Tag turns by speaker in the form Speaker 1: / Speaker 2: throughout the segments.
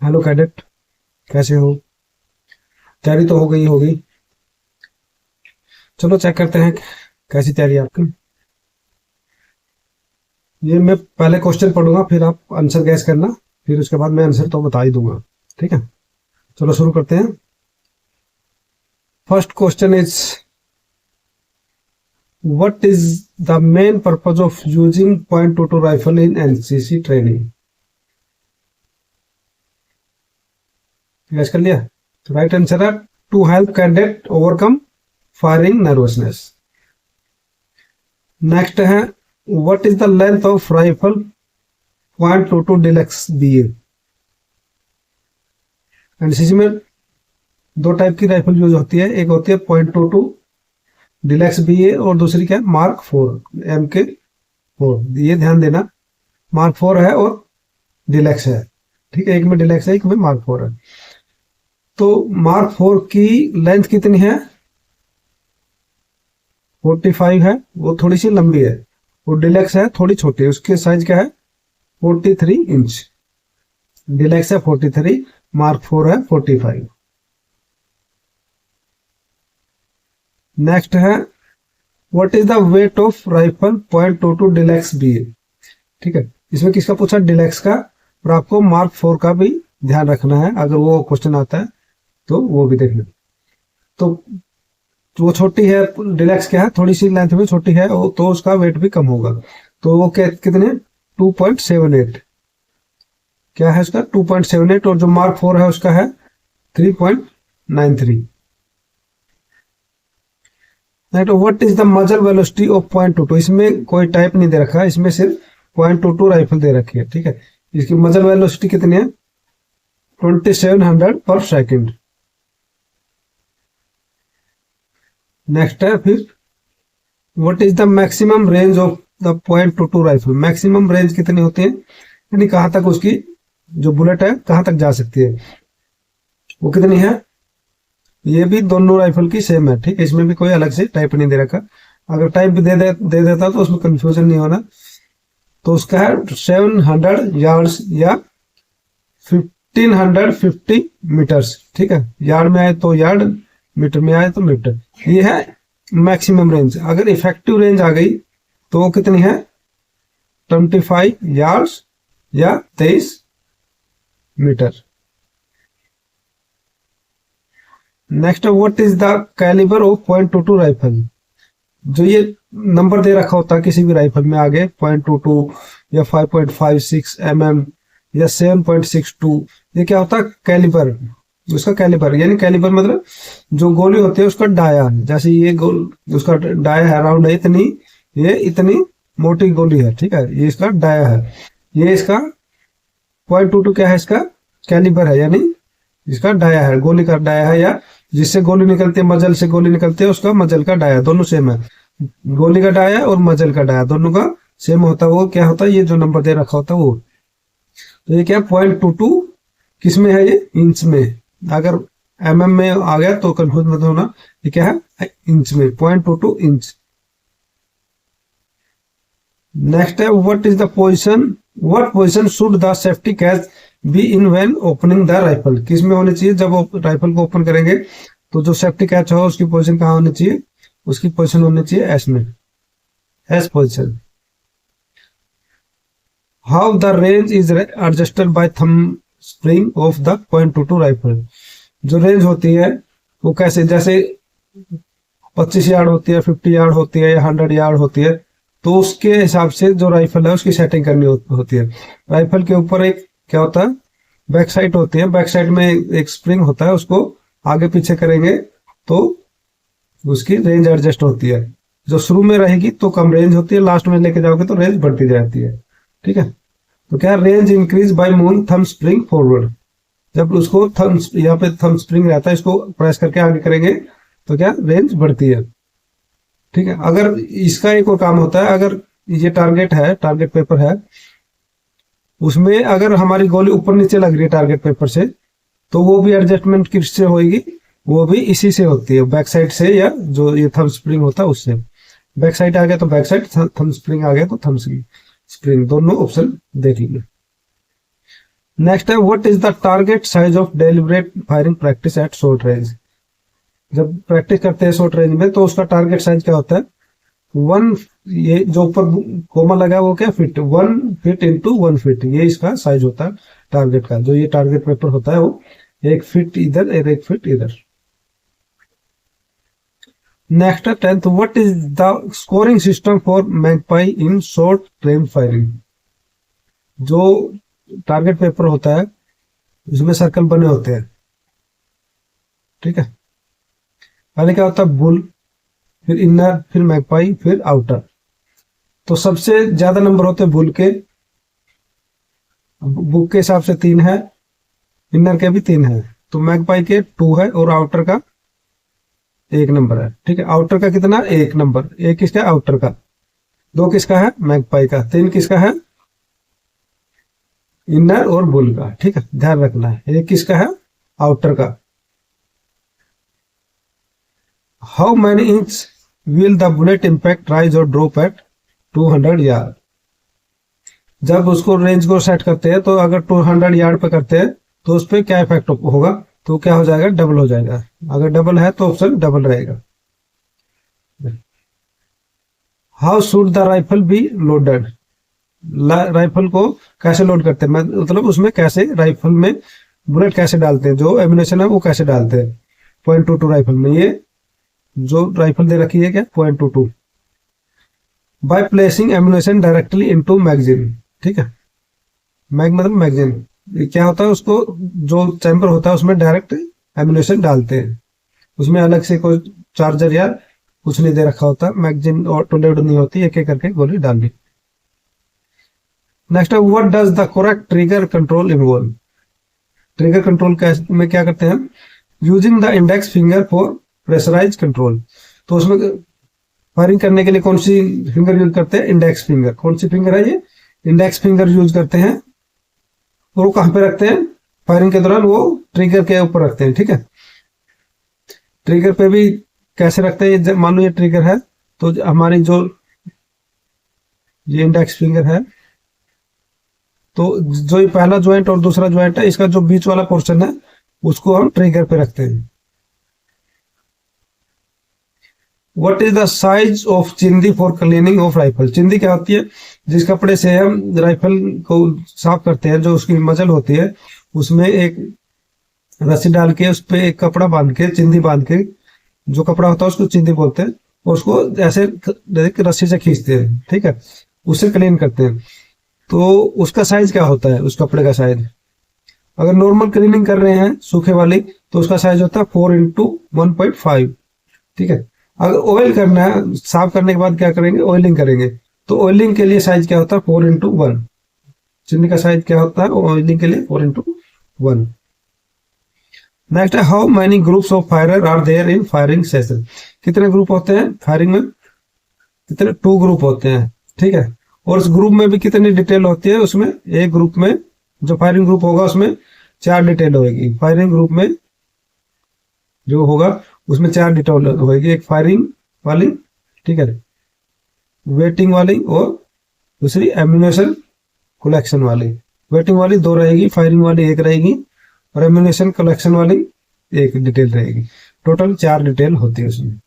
Speaker 1: Hello cadet, कैसे हो? तैयारी तो हो गई होगी। चलो चेक करते हैं कैसी तैयारी है आपकी। ये मैं पहले क्वेश्चन पढ़ूंगा, फिर आप आंसर गैस करना। फिर उसके बाद मैं आंसर तो बता ही दूंगा। ठीक है, चलो शुरू करते हैं। First question is, what is the main purpose of using .22 rifle in NCC training? Guess कर लिया? राइट आंसर है to help cadet overcome firing nervousness. Next है, what is the length of rifle .22 deluxe B? NCC में दो type की rifle use होती है, एक होती है .22 डिलक्स बी ए और दूसरी क्या है, मार्क 4 MK4। ये ध्यान देना, मार्क 4 है और डिलक्स है। ठीक है, एक में डिलक्स है, एक में मार्क 4 है। तो मार्क 4 की लेंथ कितनी है? 45 है, वो थोड़ी सी लंबी है। और डिलक्स है थोड़ी छोटी है, उसके साइज क्या है, 43 इंच। डिलक्स है 43, मार्क 4 है 45। नेक्स्ट है, what is the weight of rifle .22 deluxe B? ठीक है, इसमें किसका पूछा, डिलक्स का। और आपको मार्क 4 का भी ध्यान रखना है, अगर वो क्वेश्चन आता है तो वो भी देखना। तो वो छोटी है, डिलक्स क्या है, थोड़ी सी लेंथ में छोटी है, तो उसका वेट भी कम होगा। तो वो कितने, 2.78। क्या है उसका, 2.78। और जो मार्क 4 है उसका है 3.93। व्हाट इज द मजल वेलोसिटी ऑफ .22? इसमें कोई टाइप नहीं दे रखा है, इसमें सिर्फ .22 राइफल दे रखी है। ठीक है, इसकी मजल वेलोसिटी कितनी है, 2700 पर सेकेंड। नेक्स्ट है फिर, what is the maximum range of the .22 rifle? Maximum range कितनी होती है, यानी कहां तक उसकी जो बुलेट है कहां तक जा सकती है, वो कितनी है? ये भी दोनों राइफल की सेम है। ठीक है, इसमें भी कोई अलग से टाइप नहीं दे रखा। अगर टाइप भी दे देता तो उसमें कंफ्यूजन नहीं होना। तो उसका है 700 यार्ड्स या 1550 मीटर्स। ठीक है, यार्ड में आए तो यार्ड, मीटर में आए तो मीटर। ये है मैक्सिमम रेंज। अगर इफेक्टिव रेंज आ गई तो वो कितनी है, 25 यार्ड्स या 23 metre. Next, what is the calibre of .22 rifle? जो ये नंबर दे रखा होता है किसी भी राइफल में आगे, .22 या 5.56 mm या 7.62, ये क्या होता है, कैलिबर। उसका कैलिबर यानी कैलिबर मतलब जो गोली होती है उसका डाया। जैसे ये गोल उसका डाया है, राउंड है इतनी, ये इतनी मोटी गोली है। ठीक है, ये इसका डाया है। ये इसका .22 क्या है, इसका कैलिबर है, यानी इसका डाया है, गोली का डाया है, या जिससे गोली निकलती है, मजल से गोली निकलती है, उसका मजल का डाया, दोनों सेम है। गोली का डाया और मजल का डाया दोनों का सेम होता है। वो क्या होता है, ये जो नंबर दे रखा होता है वो। तो ये क्या, .22 किस में है, ये इंच में। अगर mm में आ गया तो कंफ्यूज मत होना, ये क्या है, इंच में, .22 इंच। नेक्स्ट है, what is the position, what position should the safety catch be in when opening the rifle? किस में होनी चाहिए जब राइफल को ओपन करेंगे? तो जो सेफ्टी कैच हो उसकी पोजीशन कहाँ होनी चाहिए, उसकी पोजीशन होनी चाहिए एस में, S position. How the range is adjusted by thumb spring of the .22 rifle? जो रेंज होती है वो कैसे, जैसे 25 यार्ड होती है, 50 यार्ड होती है या 100 यार्ड होती है, तो उसके हिसाब से जो राइफल है उसकी सेटिंग करनी होती है। राइफल के ऊपर एक क्या होता है, बैक साइड होती है, बैक साइड में एक स्प्रिंग होता है, उसको आगे पीछे करेंगे तो उसकी रेंज एडजस्ट होती है। जो शुरू में रहेगी तो कम रेंज होती है, लास्ट में लेके जाओगे तो रेंज बढ़ती जाती है। ठीक है, तो क्या, range increase by moving thumb spring forward. जब उसको थंब, यहाँ पे थंब स्प्रिंग रहता है, इसको प्रेस करके आगे करेंगे तो क्या, रेंज बढ़ती है। ठीक है, अगर इसका एक और काम होता है, अगर ये टारगेट है, टारगेट पेपर है, उसमें अगर हमारी गोली ऊपर नीचे लग रही है टारगेट पेपर से, तो वो भी एडजस्टमेंट किससे होगी, वो भी इसी से होती है, बैक साइड से, या जो ये थंब स्प्रिंग होता है उससे। बैक साइड आ गया तो बैक साइड, थंब स्प्रिंग आ गया तो थंब स्प्रिंग, दोनों ऑप्शन देख लीजिए। नेक्स्ट है what is the target size of deliberate firing practice at short range. जब प्रैक्टिस करते हैं शॉर्ट रेंज में तो उसका टारगेट साइज क्या होता है, 1, ये जो ऊपर कोमा लगा है वो क्या, फिट, 1 फीट इंटू 1 फीट, ये इसका साइज होता है टारगेट का। जो ये टारगेट पेपर होता है वो 1 फीट इधर और 1 फीट इधर। Next 10th, what is the scoring system for magpie in short range firing. जो टारगेट पेपर होता है उसमें सर्कल बने होते हैं, ठीक है। पहले क्या होता है, बुल, फिर इनर, फिर मैगपाई, फिर आउटर। तो सबसे ज्यादा नंबर होते हैं बुल के, बुक के हिसाब से 3 है, इनर के भी 3 है, तो मैगपाई के 2 है और आउटर का 1 नंबर है, ठीक है। आउटर का कितना, 1 नंबर, 1 किसका है, आउटर का, 2 किसका है, मैगपाई का, 3 किसका है, इनर और बुल का, ठीक है, ध्यान रखना है। 1 किसका है, आउटर का। How many inch will the bullet impact rise और ड्रॉप एट 200 यार्ड। जब उसको रेंज को सेट करते हैं तो अगर 200 यार्ड पे करते हैं तो उस पर क्या इफेक्ट होगा, तो क्या हो जाएगा, डबल हो जाएगा। अगर डबल है तो ऑप्शन डबल रहेगा। How should the rifle be loaded. Rifle को कैसे लोड करते हैं, मतलब उसमें कैसे राइफल में बुलेट कैसे डालते हैं, जो एम्यूनेशन है वो कैसे डालते हैं। .22 राइफल में, ये जो राइफल दे रखी है क्या, .22, by placing ammunition directly into magazine, ठीक है। मैग मतलब मैगजीन, क्या होता है, उसको जो चैम्बर होता है उसमें डायरेक्ट एम्यूनेशन डालते हैं, उसमें अलग से कोई चार्जर या कुछ नहीं दे रखा होता, मैगजीन ऑटो लोड नहीं होती, एक एक करके गोली डालनी। नेक्स्ट है what does the correct trigger control involve. Trigger control में क्या करते हैं, using the index finger for pressurise control. तो उसमें फायरिंग करने के लिए कौन सी फिंगर यूज करते हैं, इंडेक्स फिंगर। कौन सी फिंगर है ये, इंडेक्स फिंगर यूज करते हैं। और वो कहां पे रखते हैं, फायरिंग के दौरान वो ट्रिगर के ऊपर रखते हैं, ठीक है। ट्रिगर पे भी कैसे रखते हैं, मान लो ये ट्रिगर है तो हमारी जो ये इंडेक्स फिंगर है, तो जो ये पहला ज्वाइंट और दूसरा ज्वाइंट है, इसका जो बीच वाला पोर्शन है उसको हम ट्रिगर पे रखते हैं। What is the size of chindi for cleaning of rifle. चिंदी क्या होती है, जिस कपड़े से हम राइफल को साफ करते हैं, जो उसकी मजल होती है उसमें एक रस्सी डाल के उस पर एक कपड़ा बांध के, चिंदी बांध के, जो कपड़ा होता है उसको चिंदी बोलते हैं, और उसको ऐसे रस्सी से खींचते हैं, ठीक है, उससे क्लीन करते हैं। तो उसका साइज क्या होता है, उस कपड़े का साइज, अगर नॉर्मल क्लीनिंग कर रहे हैं सूखे वाली तो उसका साइज होता है 4x1.5, ठीक है। अगर ऑयल करना है, साफ करने के बाद क्या करेंगे, ऑयलिंग करेंगे, तो ऑयलिंग के लिए साइज क्या होता है, 4x1। चिन्नी का साइज क्या होता है ऑयलिंग के लिए, 4x1। नेक्स्ट है how many groups of firer are there in firing session. कितने ग्रुप होते हैं फायरिंग में, कितने, 2 ग्रुप होते हैं, ठीक है। और उस ग्रुप में भी कितनी डिटेल होती है, उसमें एक ग्रुप में जो फायरिंग ग्रुप होगा उसमें 4 डिटेल होगी। फायरिंग ग्रुप में जो होगा उसमें 4 डिटेल होगी, एक फायरिंग वाली, ठीक है, वेटिंग वाली, और दूसरी एम्यूनेशन कलेक्शन वाली। वेटिंग वाली 2 रहेगी, फायरिंग वाली 1 रहेगी, और एम्यूनेशन कलेक्शन वाली 1 डिटेल रहेगी। टोटल 4 डिटेल होती है उसमें।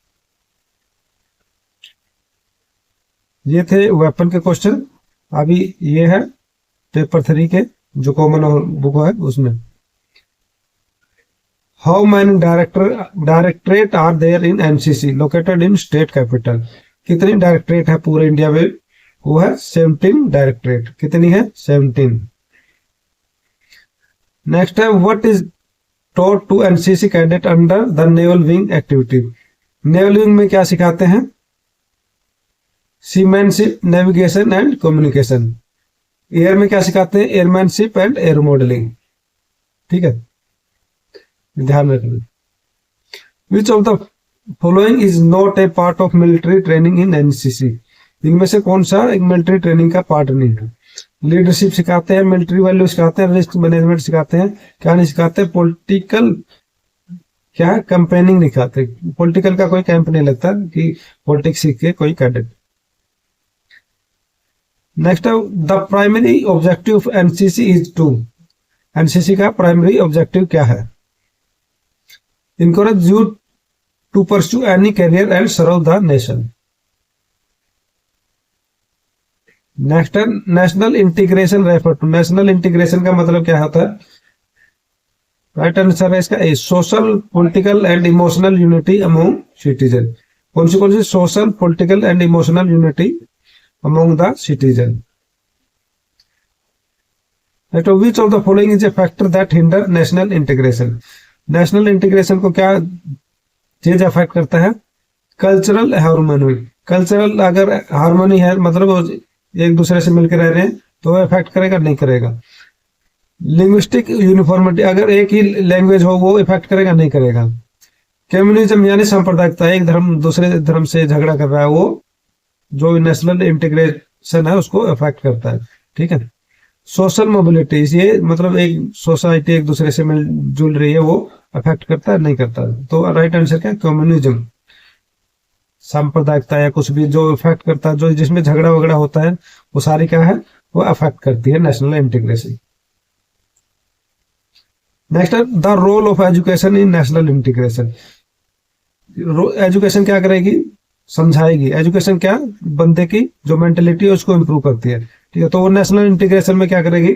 Speaker 1: ये थे वेपन के क्वेश्चन। अभी ये है पेपर 3 के जो कॉमन बुक है उसमें। How many directorate are there in NCC located in state capital. कितनी डायरेक्टरेट है पूरे इंडिया में, वो है 17 डायरेक्टरेट। कितनी है, 17। नेक्स्ट है what is taught to NCC cadet under the naval wing activity. Naval wing में क्या सिखाते हैं, seamanship, navigation and communication. Air में क्या सिखाते हैं, एयरमैनशिप एंड एयर मॉडलिंग, ठीक है, ध्यान रखना। विच of the following is not a part of military training in NCC. इनमें से कौन सा एक मिलिट्री ट्रेनिंग का पार्ट नहीं है। लीडरशिप सिखाते हैं, मिलिट्री वैल्यू सिखाते हैं, रिस्क मैनेजमेंट सिखाते हैं, क्या नहीं सिखाते, पॉलिटिकल क्या है, कैंपेनिंग नहीं सिखाते। पॉलिटिकल का कोई कैंप नहीं लगता कि पॉलिटिक्स सीख के कोई कैडेट। नेक्स्ट है the primary objective of NCC is to. NCC का प्राइमरी ऑब्जेक्टिव क्या है? Encourage you to pursue any career and serve the nation. Next है national integration refer to. National integration का मतलब क्या होता है? राइट आंसर है इसका A, social political and emotional unity among citizen. कौन सी social political and emotional unity among the citizen. Which of the following is a factor that hinder national integration. National integration को क्या चीज affect करता है? Cultural harmony. Cultural अगर harmony है मतलब एक दूसरे से मिलकर रह रहे हैं तो इफेक्ट करेगा नहीं करेगा। लिंग्विस्टिक यूनिफॉर्मिटी, अगर एक ही लैंग्वेज हो वो इफेक्ट करेगा नहीं करेगा। कम्युनिज्म यानी सांप्रदायिकता, एक धर्म दूसरे धर्म से झगड़ा कर रहा है, वो जो नेशनल इंटीग्रेशन है उसको इफेक्ट करता है। ठीक है। सोशल मोबिलिटी, ये मतलब एक सोसाइटी एक दूसरे से मिलजुल रही है, वो अफेक्ट करता है नहीं करता? तो राइट आंसर क्या है? कम्युनिज्म। सांप्रदायिकता या कुछ भी जो इफेक्ट करता है, जो जिसमें झगड़ा वगड़ा होता है, वो सारी क्या है? वो अफेक्ट करती है नेशनल इंटीग्रेशन। नेक्स्ट है the role of education in national integration. Education क्या करेगी? समझाएगी। एजुकेशन क्या? बंदे की जो मेंटेलिटी है उसको इम्प्रूव करती है। ठीक है। तो वो नेशनल इंटीग्रेशन में क्या करेगी?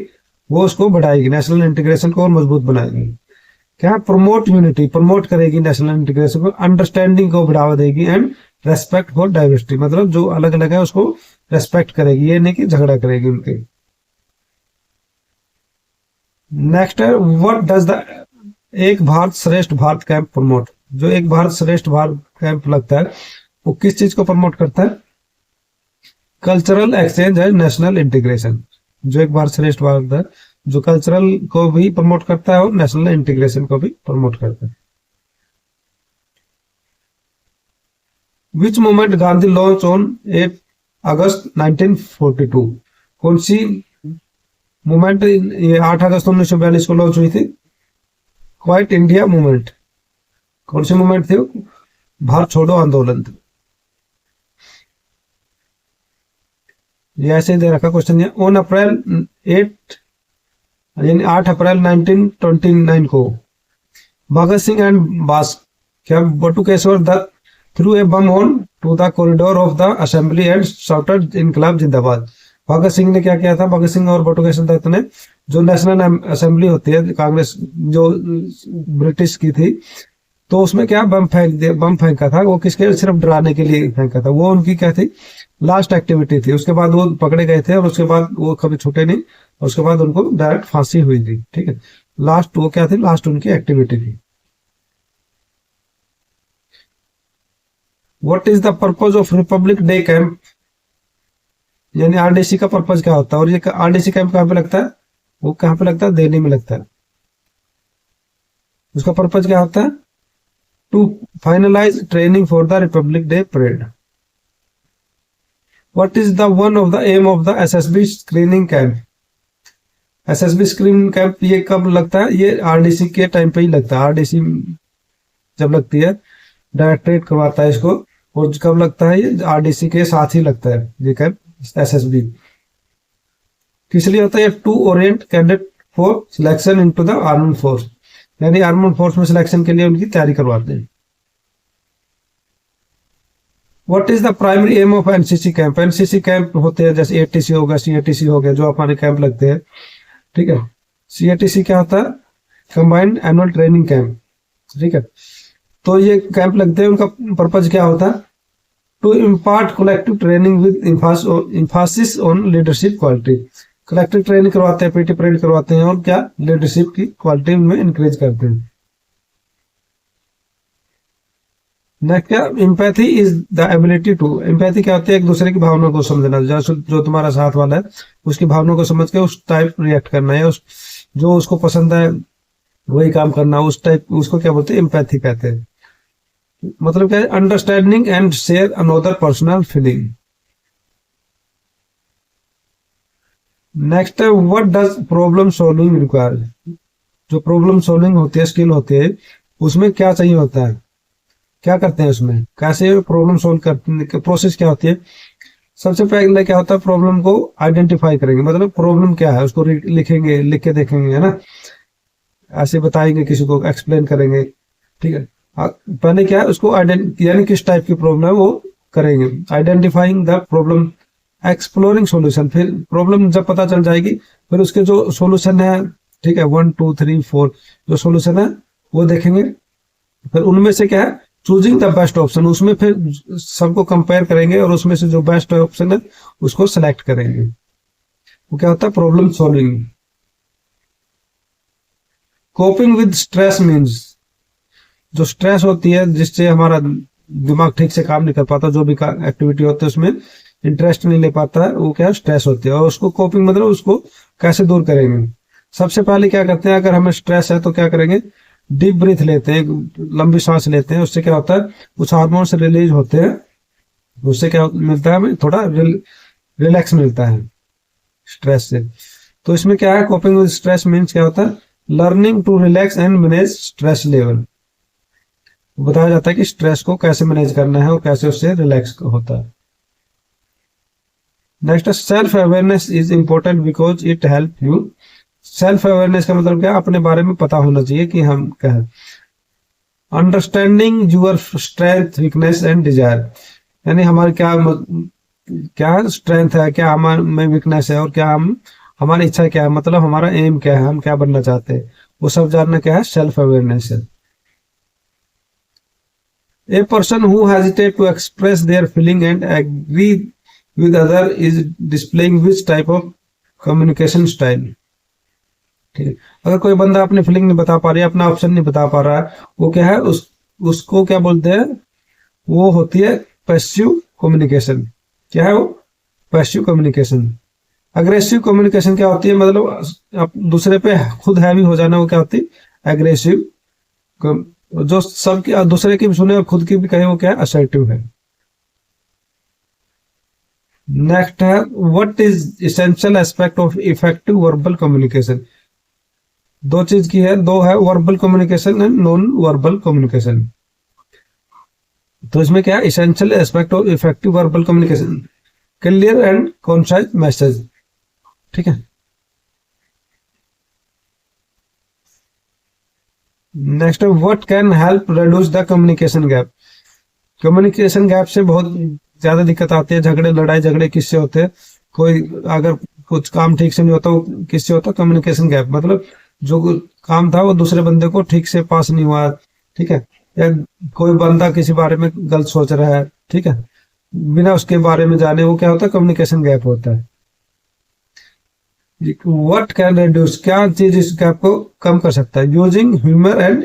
Speaker 1: वो उसको बढ़ाएगी, नेशनल इंटीग्रेशन को और मजबूत बनाएगी। क्या? प्रमोट यूनिटी, प्रमोट करेगी नेशनल इंटीग्रेशन को। अंडरस्टैंडिंग को बढ़ावा देगी एंड रेस्पेक्ट फॉर डाइवर्सिटी, मतलब जो अलग अलग है उसको रेस्पेक्ट करेगी, ये नहीं कि झगड़ा करेगी उनके। नेक्स्ट है व्हाट डज द एक भारत श्रेष्ठ भारत कैंप प्रमोट। जो एक भारत श्रेष्ठ भारत कैंप लगता है वो किस चीज को प्रमोट करता है? Cultural exchange and national integration. जो एक भारत श्रेष्ठ भारत है जो कल्चरल को भी प्रमोट करता है और नेशनल इंटीग्रेशन को भी प्रमोट करता है। विच मूवमेंट गांधी लॉन्च ऑन 8 अगस्त 1942। कौन सी मूवमेंट ये 8 अगस्त 1942 को लॉन्च हुई थी? Quite India movement. कौन सी मूवमेंट थी? भारत छोड़ो आंदोलन। ये ऐसे दे रखा क्वेश्चन है। ऑन अप्रैल 8 यानी 8 अप्रैल 1929 को Bhagat Singh and Batukeshwar Dutt threw a bomb on to the corridor of the assembly and shouted इनकलाब जिंदाबाद। भगत सिंह ने क्या किया था? भगत सिंह और बटुकेश्वर दत्त ने जो नेशनल असेंबली होती है कांग्रेस जो ब्रिटिश की थी, तो उसमें क्या बम फेंका था। वो किसके? सिर्फ डराने के लिए फेंका था। वो उनकी क्या थी? लास्ट एक्टिविटी थी। उसके बाद वो पकड़े गए थे और उसके बाद वो कभी छूटे नहीं और उसके बाद उनको डायरेक्ट फांसी हुई थी। ठीक है। लास्ट वो क्या थी? लास्ट उनकी एक्टिविटी थी। What is the purpose of Republic day camp, यानी आरडीसी का पर्पज क्या होता है? और ये आरडीसी कैंप कहाँ पे लगता है? वो कहाँ पे लगता है? दिल्ली में लगता है। उसका पर्पज क्या होता है? To finalise training for the Republic Day parade. What is the one of the aim of the SSB screening camp. SSB screening camp ये कब लगता है? ये आरडीसी के टाइम पे ही लगता है। आरडीसी जब लगती है डायरेक्टरेट करवाता है इसको, और कब लगता है? ये आरडीसी के साथ ही लगता है ये कैंप एसएसबी। किस लिए होता है? To orient cadet for selection into the armed force, यानी आर्मड फोर्स में सिलेक्शन के लिए उनकी तैयारी करवाते हैं। What is the primary aim of NCC camp. NCC camp होते हैं जैसे एटीसी होगा, सीएटीसी हो गया, जो हमारे कैंप लगते हैं। ठीक है। सीएटीसी क्या होता है? Combined annual training camp. ठीक है। तो ये कैंप लगते हैं, उनका पर्पज क्या होता है? To impart collective training with emphasis on leadership quality. Collective training करवाते हैं, पीटी परेड करवाते हैं और क्या? लीडरशिप की क्वालिटी में इंक्रीज करते हैं। नेक्स्ट क्या? Empathy is the ability to. Empathy क्या होती है? एक दूसरे की भावना को समझना। जो तुम्हारा साथ वाला है उसकी भावना को समझ के उस टाइप रिएक्ट करना है, जो उसको पसंद है वही काम करना, उस टाइप, उसको क्या बोलते हैं? एम्पैथी कहते हैं। मतलब क्या है? Understanding and share another personal feeling. Next है what does problem solving require. जो प्रॉब्लम सॉल्विंग होती है, स्किल होती है, उसमें क्या चाहिए होता है? क्या करते हैं उसमें? कैसे प्रॉब्लम सॉल्व करते हैं? प्रोसेस क्या होती है? सबसे पहले क्या होता है? प्रॉब्लम को आइडेंटिफाई करेंगे, मतलब प्रॉब्लम क्या है उसको लिखेंगे, लिख के देखेंगे, है ना। ऐसे बताएंगे, किसी को एक्सप्लेन करेंगे, ठीक है। पहले क्या है, उसको यानी किस टाइप की प्रॉब्लम है वो करेंगे, identifying the problem, exploring solution, फिर प्रॉब्लम जब पता चल जाएगी फिर उसके जो सॉल्यूशन है, ठीक है, 1 2 3 4 जो सॉल्यूशन है वो देखेंगे, फिर उनमें से क्या है चूजिंग द बेस्ट ऑप्शन, उसमें फिर सबको कंपेयर करेंगे और उसमें से जो बेस्ट ऑप्शन है उसको सेलेक्ट करेंगे। वो क्या होता है problem solving. Coping with stress means, जो स्ट्रेस होती है जिससे हमारा दिमाग ठीक से काम नहीं कर पाता, जो भी एक्टिविटी होती है उसमें इंटरेस्ट नहीं ले पाता है, वो क्या स्ट्रेस होती है। और उसको कोपिंग मतलब उसको कैसे दूर करेंगे। सबसे पहले क्या करते हैं, अगर हमें स्ट्रेस है तो क्या करेंगे, डीप ब्रीथ लेते हैं, लंबी सांस लेते हैं, उससे क्या होता है कुछ हार्मोन्स रिलीज होते हैं, उससे क्या मिलता है हमें थोड़ा रिलैक्स मिलता है स्ट्रेस से। तो इसमें क्या है कोपिंग विद स्ट्रेस मीन्स क्या होता है learning to relax and manage stress level. बताया जाता है कि स्ट्रेस को कैसे मैनेज करना है और कैसे उससे रिलैक्स होता है। Next self awareness is important because it help you. Self awareness का मतलब क्या, अपने बारे में पता होना चाहिए कि हम क्या है। Understanding your strength weakness and desire, यानी हमारे क्या स्ट्रेंथ है, क्या हमारे में वीकनेस है और क्या हमारी इच्छा क्या है, मतलब हमारा एम क्या है, हम क्या बनना चाहते हैं, वो सब जानना क्या है सेल्फ अवेयरनेस है। A person who hesitates to express their feeling and agree with other is displaying which type of communication style। ठीक है, अगर कोई बंदा अपनी फीलिंग नहीं बता पा रहा है, अपना ऑप्शन नहीं बता पा रहा है, वो क्या है उसको क्या बोलते हैं, वो होती है पैसिव कम्युनिकेशन। क्या है वो पैसिव कम्युनिकेशन। अग्रेसिव कम्युनिकेशन क्या होती है, मतलब दूसरे पे खुद हैवी हो जाना, वो क्या होती है एग्रेसिव, जो सबकी दूसरे की भी सुने और खुद की भी कहे, वो क्या है असर्टिव है। नेक्स्ट है what is essential aspect of effective verbal communication. दो चीज की है, दो है verbal communication and non verbal communication. तो इसमें क्या है essential aspect of effective verbal communication, clear and concise message. ठीक है, next what can help reduce the communication gap. Communication gap से बहुत ज्यादा दिक्कत आती है, झगड़े लड़ाई झगड़े किससे होते हैं, कोई अगर कुछ काम ठीक से नहीं होता वो किससे होता है कम्युनिकेशन गैप, मतलब जो काम था वो दूसरे बंदे को ठीक से पास नहीं हुआ, ठीक है, या कोई बंदा किसी बारे में गलत सोच रहा है, ठीक है, बिना उसके बारे में जाने, वो क्या होता है कम्युनिकेशन गैप होता है। व्हाट कैन रिड्यूस, क्या चीज इस गैप को कम कर सकता है, using humour and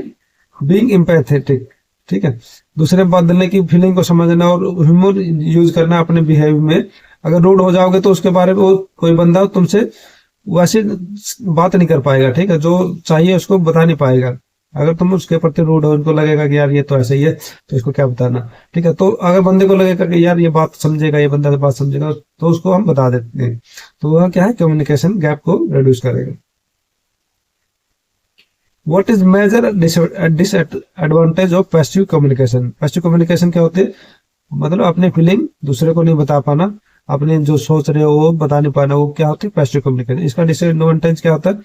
Speaker 1: being empathetic. ठीक है, दूसरे बदलने की फीलिंग को समझना और ह्यूमर यूज करना अपने बिहेव में। अगर रूड हो जाओगे तो उसके बारे में वो कोई बंदा तुमसे वैसे बात नहीं कर पाएगा, ठीक है, जो चाहिए उसको बता नहीं पाएगा। अगर तुम उसके प्रति रूड हो, उनको लगेगा कि यार ये तो ऐसा ही है तो इसको क्या बताना, ठीक है, तो अगर बंदे को लगेगा कि यार ये बात समझेगा, ये बंदा बात समझेगा, तो उसको हम बता देते हैं, तो वह क्या है कम्युनिकेशन गैप को रिड्यूस करेगा। What is major disadvantage of passive communication. Passive communication क्या होती है, मतलब अपने फीलिंग दूसरे को नहीं बता पाना, अपने जो सोच रहे हो वो बता नहीं पाना, वो क्या होती है पैसिव कम्युनिकेशन। इसका डिसएडवांटेज क्या होता है,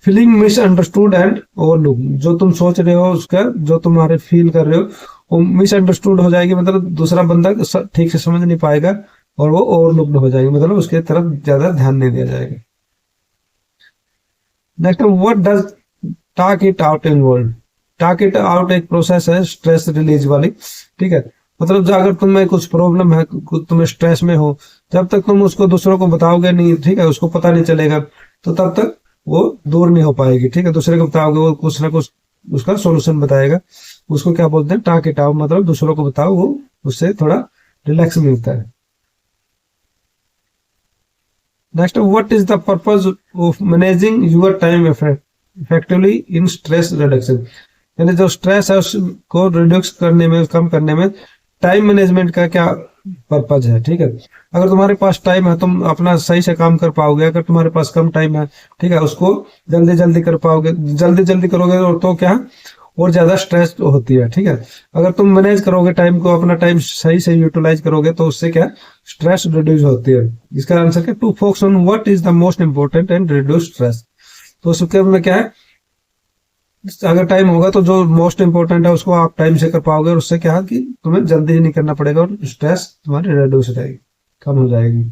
Speaker 1: फीलिंग मिसअंडरस्टूड एंड ओवरलुक, जो तुम सोच रहे हो उसका जो तुम्हारे फील कर रहे हो वो मिसअंडरस्टूड हो जाएगी, मतलब दूसरा बंदा ठीक से समझ नहीं पाएगा और वो ओवरलुक्ड हो जाएगी, मतलब उसके तरफ ज्यादा ध्यान नहीं दिया जाएगा। Next what does talk it out involve. Talk it out एक प्रोसेस है स्ट्रेस रिलीज वाली, ठीक है, मतलब जो अगर तुम्हें कुछ प्रॉब्लम है, तुम्हें स्ट्रेस में हो, जब तक तुम उसको दूसरों को बताओगे नहीं, ठीक है, उसको पता नहीं चलेगा, तो तब तक वो दूर नहीं हो पाएगी, ठीक है, दूसरे को बताओगे वो कुछ ना कुछ उसका सॉल्यूशन बताएगा, उसको क्या बोलते हैं टॉक इट आउट, मतलब दूसरों को बताओ, वो उससे थोड़ा रिलैक्स मिलता है। Next what is the purpose of managing your time effectively in stress reduction, यानी जो स्ट्रेस है उसको रिड्यूस करने में, कम करने में टाइम मैनेजमेंट का क्या पर्पज है। ठीक है, अगर तुम्हारे पास टाइम है तुम अपना सही से काम कर पाओगे, अगर तुम्हारे पास कम टाइम है, ठीक है, उसको जल्दी जल्दी कर पाओगे, जल्दी जल्दी करोगे और तो क्या और ज्यादा स्ट्रेस होती है। ठीक है, अगर तुम मैनेज करोगे टाइम को, अपना टाइम सही से यूटिलाइज करोगे तो उससे क्या स्ट्रेस रिड्यूस होती है। इसका आंसर क्या to focus on what is the most important and reduce stress. तो उसके में क्या है अगर टाइम होगा तो जो मोस्ट इंपॉर्टेंट है उसको आप टाइम से कर पाओगे, और उससे क्या है कि तुम्हें जल्दी ही नहीं करना पड़ेगा और स्ट्रेस तुम्हारी रिड्यूस हो जाएगी, कम हो जाएगी।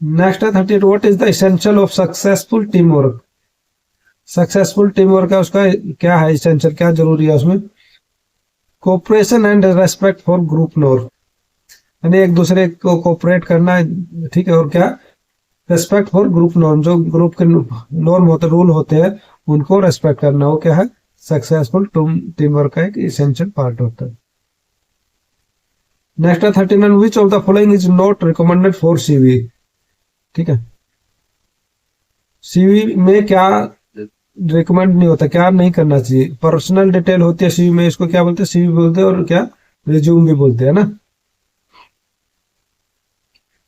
Speaker 1: नेक्स्ट है 38, what is the essential of successful team work. Successful team work है उसका क्या है एसेंशियल, क्या जरूरी है उसमें? Cooperation and respect for group norm, यानी एक दूसरे को कोऑपरेट करना है, ठीक है, और क्या? रेस्पेक्ट फॉर ग्रुप नॉर्म, जो ग्रुप के नॉर्म होते, रूल होते हैं, उनको रेस्पेक्ट करना, वो क्या है? सक्सेसफुल टीम वर्क का एक इसेंशियल पार्ट होता है। नेक्स्ट है 39, विच of the following is not recommended for CV. ठीक है, सीवी में क्या रिकमेंड नहीं होता, क्या नहीं करना चाहिए? पर्सनल डिटेल होती है सीवी में, इसको क्या बोलते हैं? सीवी बोलते हैं, और क्या? रिज्यूम भी बोलते हैं ना।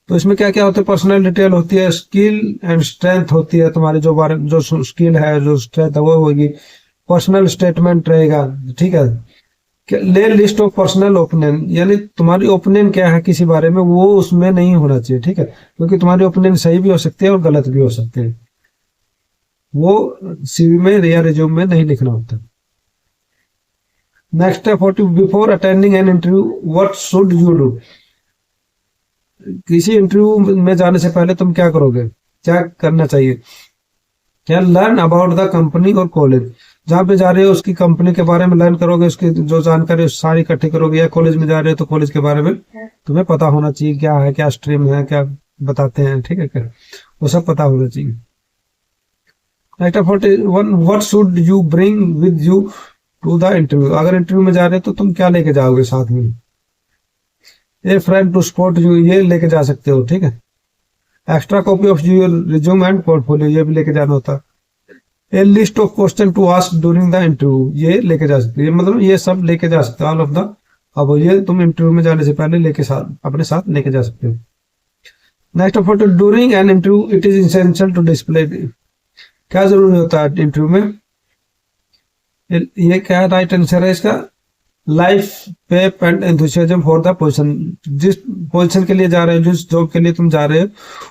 Speaker 1: तो इसमें क्या क्या होता है? पर्सनल डिटेल होती है, स्किल एंड स्ट्रेंथ होती है, तुम्हारे जो बारे जो स्किल है, जो स्ट्रेंथ है वो होगी, पर्सनल स्टेटमेंट रहेगा, ठीक है। ले लिस्ट ऑफ पर्सनल ओपिनियन, यानी तुम्हारी ओपिनियन क्या है किसी बारे में, वो उसमें नहीं होना चाहिए, ठीक है, क्योंकि तुम्हारी ओपिनियन सही भी हो सकती है और गलत भी हो सकती है, वो सीवी में या रिज्यूम में नहीं लिखना होता। नेक्स्ट है 40, before attending an interview what should you do. किसी इंटरव्यू में जाने से पहले तुम क्या करोगे, क्या करना चाहिए? क्या? लर्न अबाउट द कंपनी और कॉलेज, जहाँ पे जा रहे हो उसकी कंपनी के बारे में लर्न करोगे, उसकी जो जानकारी सारी इकट्ठी करोगे, या कॉलेज में जा रहे हो तो कॉलेज के बारे में तुम्हें पता होना चाहिए, क्या है, क्या स्ट्रीम है, क्या बताते हैं, ठीक है, क्या वो सब पता होना चाहिए। Next 41, what should you bring with you to the interview. अगर इंटरव्यू में जा रहे हो तो तुम क्या लेके जाओगे साथ में? A friend to support you, ये लेके जा सकते हो, ठीक है। Extra copy of your resume and portfolio, ये भी लेके जाना होता है। A list of question to ask during the interview, ये लेके जा सकते हो, मतलब ये सब लेके जा सकते हो, ऑल ऑफ द। अब ये तुम इंटरव्यू में जाने से पहले लेके साथ अपने साथ लेके जा सकते हो। Next photo, during an interview it is essential to display, क्या जरूरी होता है इंटरव्यू में? ये क्या राइट आंसर है इसका? Life Pep and enthusiasm for the position, जिस पोजीशन के लिए जा रहे हो, जिस जॉब के लिए तुम जा रहे हो,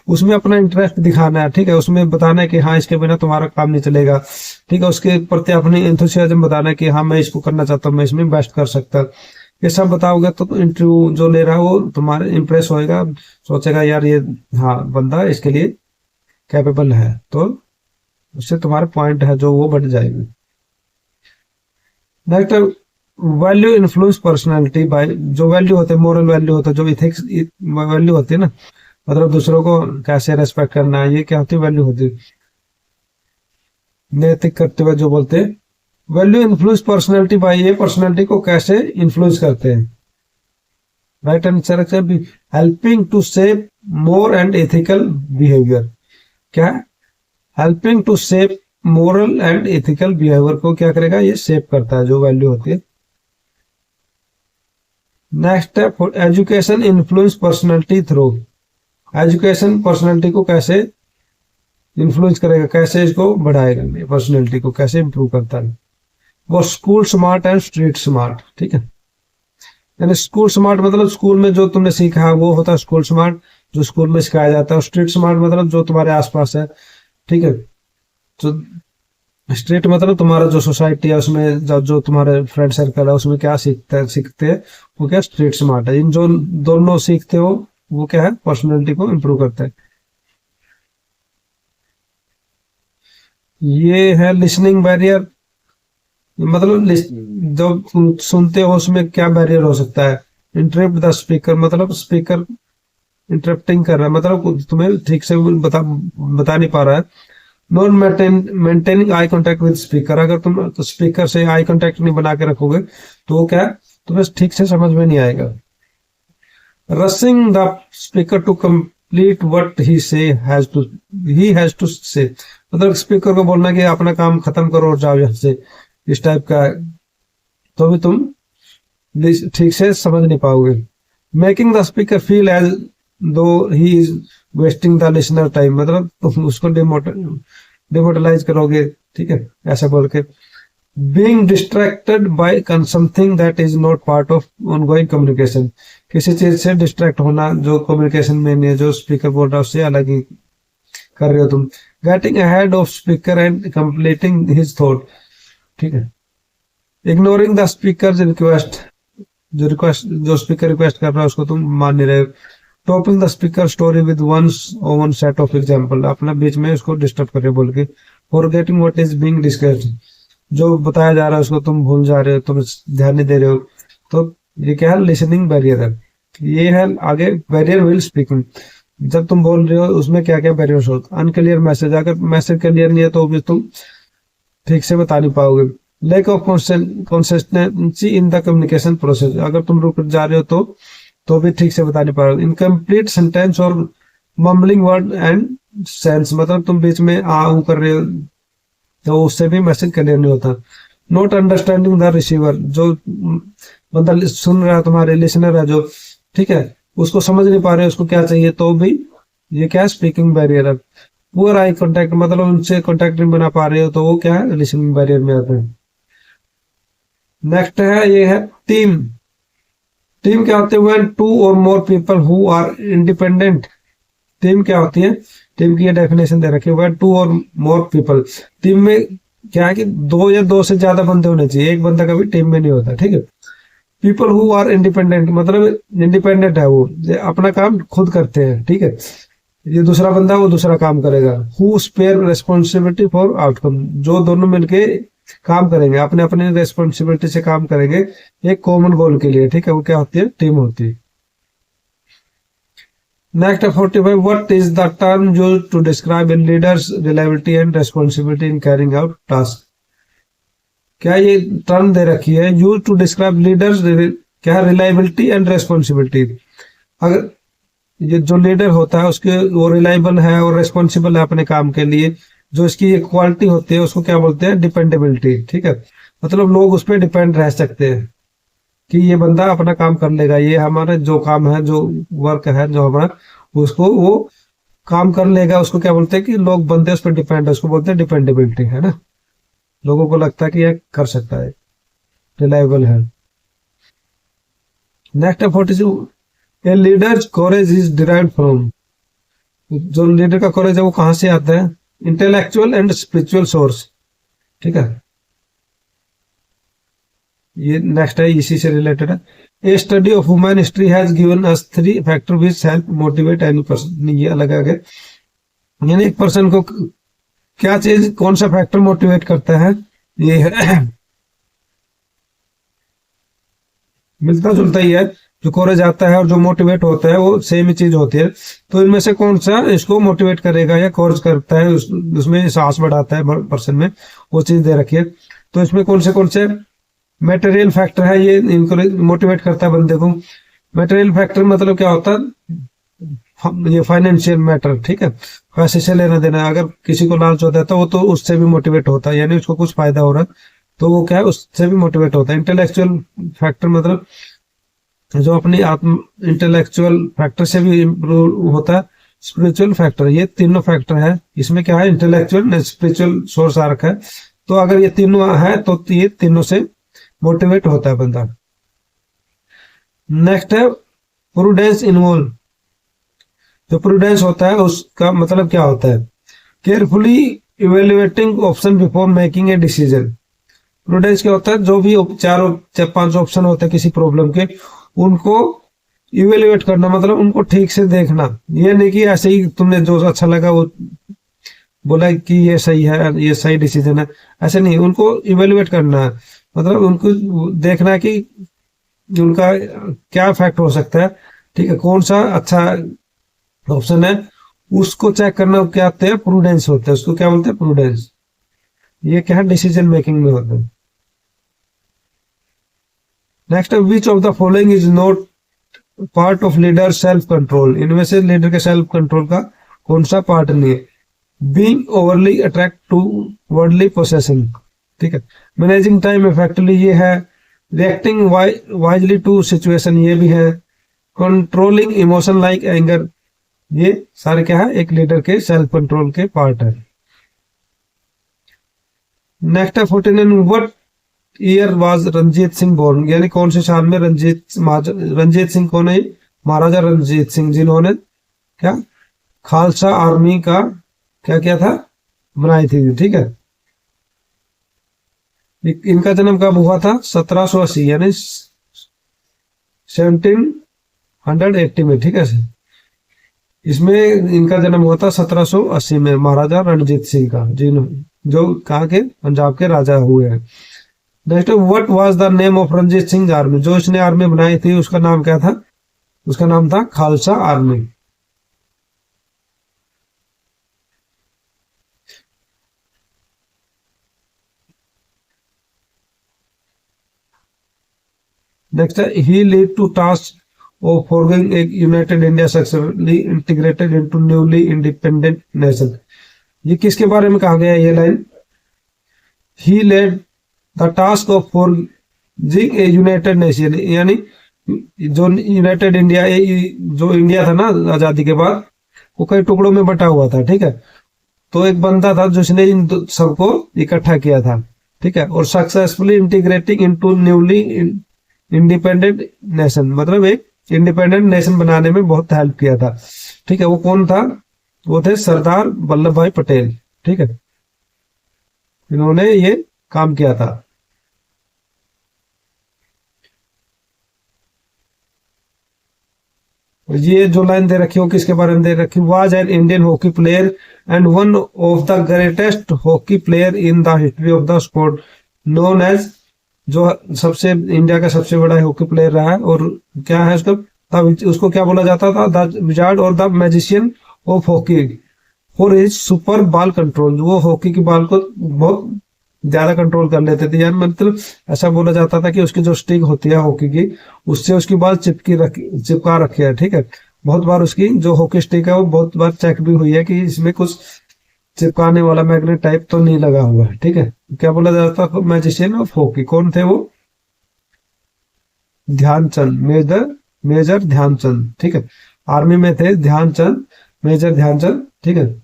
Speaker 1: उसमें अपना इंटरेस्ट दिखाना है, ठीक है, उसमें बताना है कि हाँ इसके बिना तुम्हारा काम नहीं चलेगा, ठीक है, उसके प्रति अपनी एंथुसियाज्म बताना है कि हाँ मैं इसको करना चाहता हूँ, मैं इसमें बेस्ट कर सकता, ये सब बताओगे तो इंटरव्यू जो ले रहा है वो तुम्हारे इंप्रेस होएगा, सोचेगा यार ये हाँ बंदा इसके लिए कैपेबल है, तो उससे तुम्हारे पॉइंट है जो वो बढ़ जाएगी। Next value influence personality by, जो वैल्यू होते हैं, मोरल वैल्यू होता है, जो इथिक्स वैल्यू होती है ना, मतलब दूसरों को कैसे रेस्पेक्ट करना है, ये क्या होती है? वैल्यू होती है, नैतिक करते हुए जो बोलते हैं। वैल्यू इन्फ्लुएंस पर्सनालिटी बाय, ये पर्सनालिटी को कैसे इन्फ्लुएंस करते हैं? राइट आंसर है helping to shape more and ethical behaviour. क्या? Helping to shape moral and ethical behaviour को क्या करेगा? ये शेप करता है, जो वैल्यू होती है। नेक्स्ट है education influence personality through, education personality को कैसे इन्फ्लुएंस करेगा, कैसे इसको बढ़ाएगा, पर्सनालिटी को कैसे इंप्रूव करता है? वो school smart and street smart, ठीक है, यानी स्कूल स्मार्ट मतलब स्कूल में जो तुमने सीखा है वो होता है स्कूल स्मार्ट, जो स्कूल में सिखाया जाता है। स्ट्रीट स्मार्ट मतलब जो तुम्हारे आसपास है, ठीक है, जो स्ट्रीट मतलब तुम्हारा जो सोसाइटी है उसमें जो तुम्हारे फ्रेंड सर्कल है उसमें क्या सीखते हैं वो क्या स्ट्रीट स्मार्ट है। इन जो दोनों सीखते हो वो क्या है? पर्सनालिटी को इम्प्रूव करता है। ये है लिसनिंग बैरियर, मतलब जब तुम सुनते हो उसमें क्या बैरियर हो सकता है? इंटरप्ट द स्पीकर, मतलब स्पीकर इंटरप्टिंग कर रहा है, मतलब तुम्हें ठीक से बता नहीं पा रहा है। Non maintaining eye contact with speaker, अगर तुम स्पीकर से आई कॉन्टेक्ट नहीं बना के रखोगे तो वो क्या तुम्हें ठीक से समझ में नहीं आएगा। Rushing the speaker to complete what he has to say, मतलब स्पीकर को बोलना कि अपना काम खत्म करो और जाओ यहाँ से, इस टाइप का है, तो भी तुम ठीक से समझ नहीं पाओगे। Making the speaker feel as though he is wasting the listener time, मतलब तुम उसको डिमोटलाइज करोगे, ठीक है, ऐसा बोल के। Being distracted by something that is not part of ongoing communication, किसी चीज से डिस्ट्रैक्ट होना जो कम्युनिकेशन में नहीं है, जो स्पीकर बोल रहा है उससे अलग ही कर रहे हो तुम। Getting ahead of speaker and completing his thought, ठीक है। इग्नोरिंग द स्पीकर रिक्वेस्ट, जो स्पीकर रिक्वेस्ट कर रहा है उसको तुम मान नहीं रहे। Topping the speaker story with one set of example, अपना बीच में उसको डिस्टर्ब कर रहे हो बोल के। Forgetting what is being discussed, जो बताया जा रहा है उसको तुम भूल जा रहे हो, तुम ध्यान नहीं दे रहे हो। तो ये क्या है, लिसनिंग बैरियर है। ये है आगे बैरियर व्हिल स्पीकिंग, जब तुम बोल रहे हो उसमें क्या क्या बैरियर्स होते। अनक्लियर मैसेज, अगर मैसेज क्लियर नहीं है तो भी तुम ठीक से बता नहीं पाओगे। Lack of consistency in the communication process, अगर तुम रुक जा रहे हो तो भी ठीक से बता नहीं पा रहे हो। इनकम्प्लीट सेंटेंस और मम्बलिंग वर्ड एंड सेंस, मतलब तुम बीच में आ कर रहे हो तो उससे भी मैसेज क्लियर नहीं होता। नॉट अंडरस्टैंडिंग द रिसीवर, जो बंदा सुन रहा है, तुम्हारे लिसनर है जो, ठीक है, उसको समझ नहीं पा रहे उसको क्या चाहिए, तो भी ये क्या है, स्पीकिंग बैरियर है। पुअर आई कांटेक्ट, मतलब उनसे कांटेक्ट नहीं बना पा रहे हो तो वो क्या है, लिसनिंग बैरियर में आते हैं। नेक्स्ट है, ये है टीम। टीम क्या होते हैं, two or more people who are independent. Team क्या होती है, टीम की ये डेफिनेशन दे रखी है, to or more people. Team में क्या है कि दो या दो से ज्यादा बंदे होने चाहिए, एक बंदा कभी टीम में नहीं होता, ठीक है। पीपल हु आर इंडिपेंडेंट, मतलब इंडिपेंडेंट है, वो अपना काम खुद करते हैं, ठीक है। ये दूसरा बंदा वो दूसरा काम करेगा। Who spare responsibility for outcome, जो दोनों मिलके काम करेंगे, अपने अपने रिस्पॉन्सिबिलिटी से काम करेंगे एक कॉमन गोल के लिए, ठीक है, वो क्या होती है, टीम होती है। Next 45, what is the term used to describe a leader's reliability and responsibility in carrying out task. क्या ये टर्म दे रखी है, यूज टू डिस्क्राइब लीडर्स, क्या रिलायबिलिटी एंड रिस्पॉन्सिबिलिटी। अगर ये जो लीडर होता है उसके वो रिलायबल है और रिस्पॉन्सिबल है अपने काम के लिए, जो इसकी एक क्वालिटी होती है उसको क्या बोलते हैं, डिपेंडेबिलिटी, ठीक है। मतलब लोग उस पर डिपेंड रह सकते हैं कि ये बंदा अपना काम कर लेगा, ये हमारा जो काम है, जो वर्क है, जो हमारा, उसको वो काम कर लेगा। उसको क्या बोलते हैं कि लोग बंदे उस पर डिपेंड है, उसको बोलते हैं डिपेंडेबिलिटी, है ना। लोगों को लगता है कि ये कर सकता है, रिलायबल है। Next 42, a leader's courage is derived from, जो लीडर का कोरेज है वो कहां से आता है, इंटेलेक्चुअल एंड स्पिरिचुअल सोर्स, ठीक है। ये नेक्स्ट है, इसी से रिलेटेड है। A study of human history has given us 3 factor which help motivate any person. ये अलग है, यानी एक पर्सन को क्या चीज, कौन सा फैक्टर मोटिवेट करता है, ये है मिलता जुलता ही है। जो कोरेज आता है और जो मोटिवेट होता है वो सेम ही चीज होती है। तो इनमें से कौन सा इसको मोटिवेट करेगा या कोरेज करता है, उसमें साहस बढ़ाता है पर्सन में, वो चीज दे रखी है। तो इसमें कौन से मटेरियल फैक्टर है, ये इनको मोटिवेट करता है बंदे को। मटेरियल फैक्टर मतलब क्या होता है, ये फाइनेंशियल मैटर, ठीक है, पैसे से लेना देना। अगर किसी को लालच होता है तो वो तो उससे भी मोटिवेट होता है, यानी उसको कुछ फायदा हो रहा है तो वो क्या है, उससे भी मोटिवेट होता है। इंटेलेक्चुअल फैक्टर मतलब जो अपनी आत्म, इंटेलेक्चुअल फैक्टर से भी इम्प्रूव होता है। स्पिरिचुअल फैक्टर, ये तीनों फैक्टर है। इसमें क्या है, इंटेलेक्चुअल स्पिरिचुअल सोर्स आ रखा है। तो अगर ये तीनों है तो ये तीनों से मोटिवेट होता है बंदा। नेक्स्ट है प्रूडेंस इन्वॉल्व। जो प्रूडेंस होता है उसका मतलब क्या होता है, carefully evaluating option before making a decision. Prudence क्या होता है, जो भी 4-5 ऑप्शन होते हैं किसी प्रॉब्लम के, उनको इवेल्युएट करना, मतलब उनको ठीक से देखना। ये नहीं कि ऐसे ही तुमने जो अच्छा लगा वो बोला कि ये सही है, ये सही डिसीजन है, ऐसे नहीं, उनको इवेल्युएट करना है। मतलब उनको देखना है कि उनका क्या इफेक्ट हो सकता है, ठीक है, कौन सा अच्छा ऑप्शन है, उसको चेक करना। क्या आते हैं, प्रूडेंस होता है, उसको क्या बोलते हैं, प्रूडेंस। ये क्या है, डिसीजन मेकिंग में होता है। Next, which of the following is not part of leader self control. इनमें से लीडर के सेल्फ कंट्रोल का कौन सा पार्ट नहीं है। Being overly attract to worldly possessing, ठीक है। मैनेजिंग टाइम इफेक्टिवली, ये है। रिएक्टिंग वाइजली टू सिचुएशन, ये भी है। कंट्रोलिंग इमोशन लाइक एंगर, ये सारे क्या है, एक लीडर के सेल्फ कंट्रोल के पार्ट है। नेक्स्ट है 49, what year was Ranjit Singh born, यानी कौन से साल में रंजीत सिंह कौन है, महाराजा रंजीत सिंह, जिन्होंने क्या खालसा आर्मी का क्या किया था, बनाई थी, ठीक है। इनका जन्म कब हुआ था? 1780 यानी 1780 में, ठीक है। इसमें इनका जन्म हुआ था 1780 में, महाराजा रणजीत सिंह का, जो कहाँ के? पंजाब के राजा हुए हैं। Next, what was the name of Ranjit Singh army? जो इसने आर्मी बनाई थी उसका नाम क्या था? उसका नाम था खालसा आर्मी। नेक्स्ट है, he lead to task of forming एक united India successfully integrated into newly independent nation. ये किसके बारे में कहा गया है ये line? He led the task of forming a united nation, यानी जो यूनाइटेड इंडिया, जो इंडिया था ना आजादी के बाद, वो कई टुकड़ों में बटा हुआ था, ठीक है। तो एक बंदा था जिसने इन सबको इकट्ठा किया था, ठीक है, और successfully integrating into newly independent nation, मतलब एक इंडिपेंडेंट नेशन बनाने में बहुत हेल्प किया था, ठीक है। वो कौन था? वो थे सरदार वल्लभ भाई पटेल, ठीक है। इन्होंने ये काम किया था। ये जो लाइन दे रखी हो किसके बारे में दे रखी? Was an Indian hockey player and one of the greatest hockey player in the history of the sport known as, जो सबसे इंडिया का सबसे बड़ा हॉकी प्लेयर रहा है, और क्या है उसका? उसको क्या बोला जाता था? द विजार्ड और the magician of hockey for his super ball control. वो हॉकी की बॉल को बहुत ज्यादा कंट्रोल कर लेते थे, यानी मतलब ऐसा बोला जाता था कि उसकी जो स्टिक होती है हॉकी की, उससे उसकी बॉल चिपका रखी है, ठीक है। बहुत बार उसकी जो हॉकी स्टिक है वो बहुत बार चेक भी हुई है कि इसमें कुछ चिपकाने वाला मैग्नेट टाइप तो नहीं लगा हुआ है, ठीक है। क्या बोला जाता था? Magician of hockey. कौन थे वो? ध्यानचंद, मेजर ध्यानचंद, ठीक है। आर्मी में थे ध्यानचंद, मेजर ध्यानचंद, ठीक है।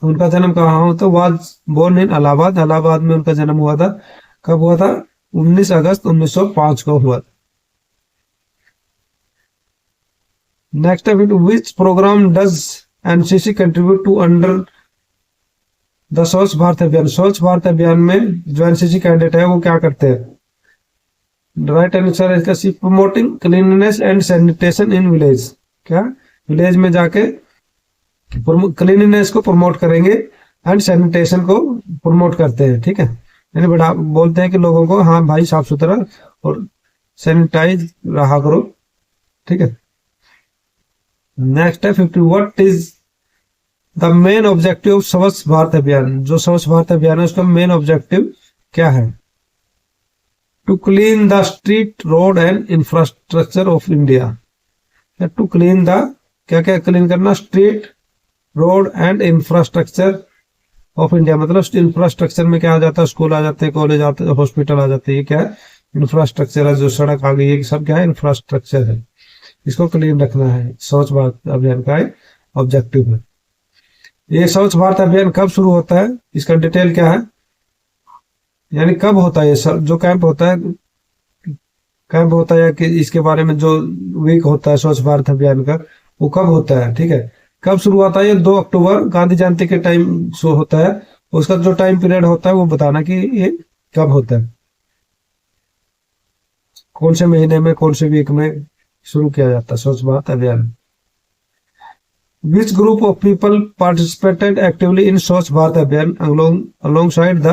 Speaker 1: उनका जन्म कहाँ हुआ? तो was born in Allahabad, Allahabad में उनका जन्म हुआ था। कब हुआ था? 19 अगस्त 1905 को हुआ। नेक्स्ट है, which program does NCC contribute to under the Swachh Bharat अभियान? स्वच्छ भारत अभियान में जो एनसीसी कैडेट है वो क्या करते हैं? राइट आंसर है इसका C, promoting cleanliness and sanitation in village. क्या? विलेज में जाके क्लीननेस को प्रमोट करेंगे एंड सैनिटेशन को प्रमोट करते हैं, ठीक है। यानी बड़ा बोलते हैं कि लोगों को, हाँ भाई साफ सुथरा और सैनिटाइज रहा करो, ठीक है। नेक्स्ट है 50, what is the main objective of स्वच्छ भारत अभियान? जो स्वच्छ भारत अभियान है उसका मेन ऑब्जेक्टिव क्या है? To clean the street, road and infrastructure of India. To clean the, क्या क्या क्लीन करना? Street, road and infrastructure of India. मतलब इंफ्रास्ट्रक्चर में क्या आ जाता है? स्कूल आ जाते हैं, कॉलेज आते हैं, हॉस्पिटल आ जाते हैं, ये क्या है? इंफ्रास्ट्रक्चर है। जो सड़क आ गई ये सब क्या है? इंफ्रास्ट्रक्चर है। इसको क्लीन रखना है, स्वच्छ भारत अभियान का ऑब्जेक्टिव है। ये स्वच्छ भारत अभियान कब शुरू होता है? इसका डिटेल क्या है, यानी कब होता है ये जो कैंप होता है कि इसके बारे में जो वीक होता है स्वच्छ भारत अभियान का, वो कब होता है, ठीक है। कब शुरू होता है? ये 2 अक्टूबर गांधी जयंती के टाइम शुरू होता है। उसका जो टाइम पीरियड होता है वो बताना कि ये कब होता है, कौन से महीने में, कौन से वीक में शुरू किया जाता है Swachh Bharat Abhiyan. Which group of people participated actively in Swachh Bharat Abhiyan alongside the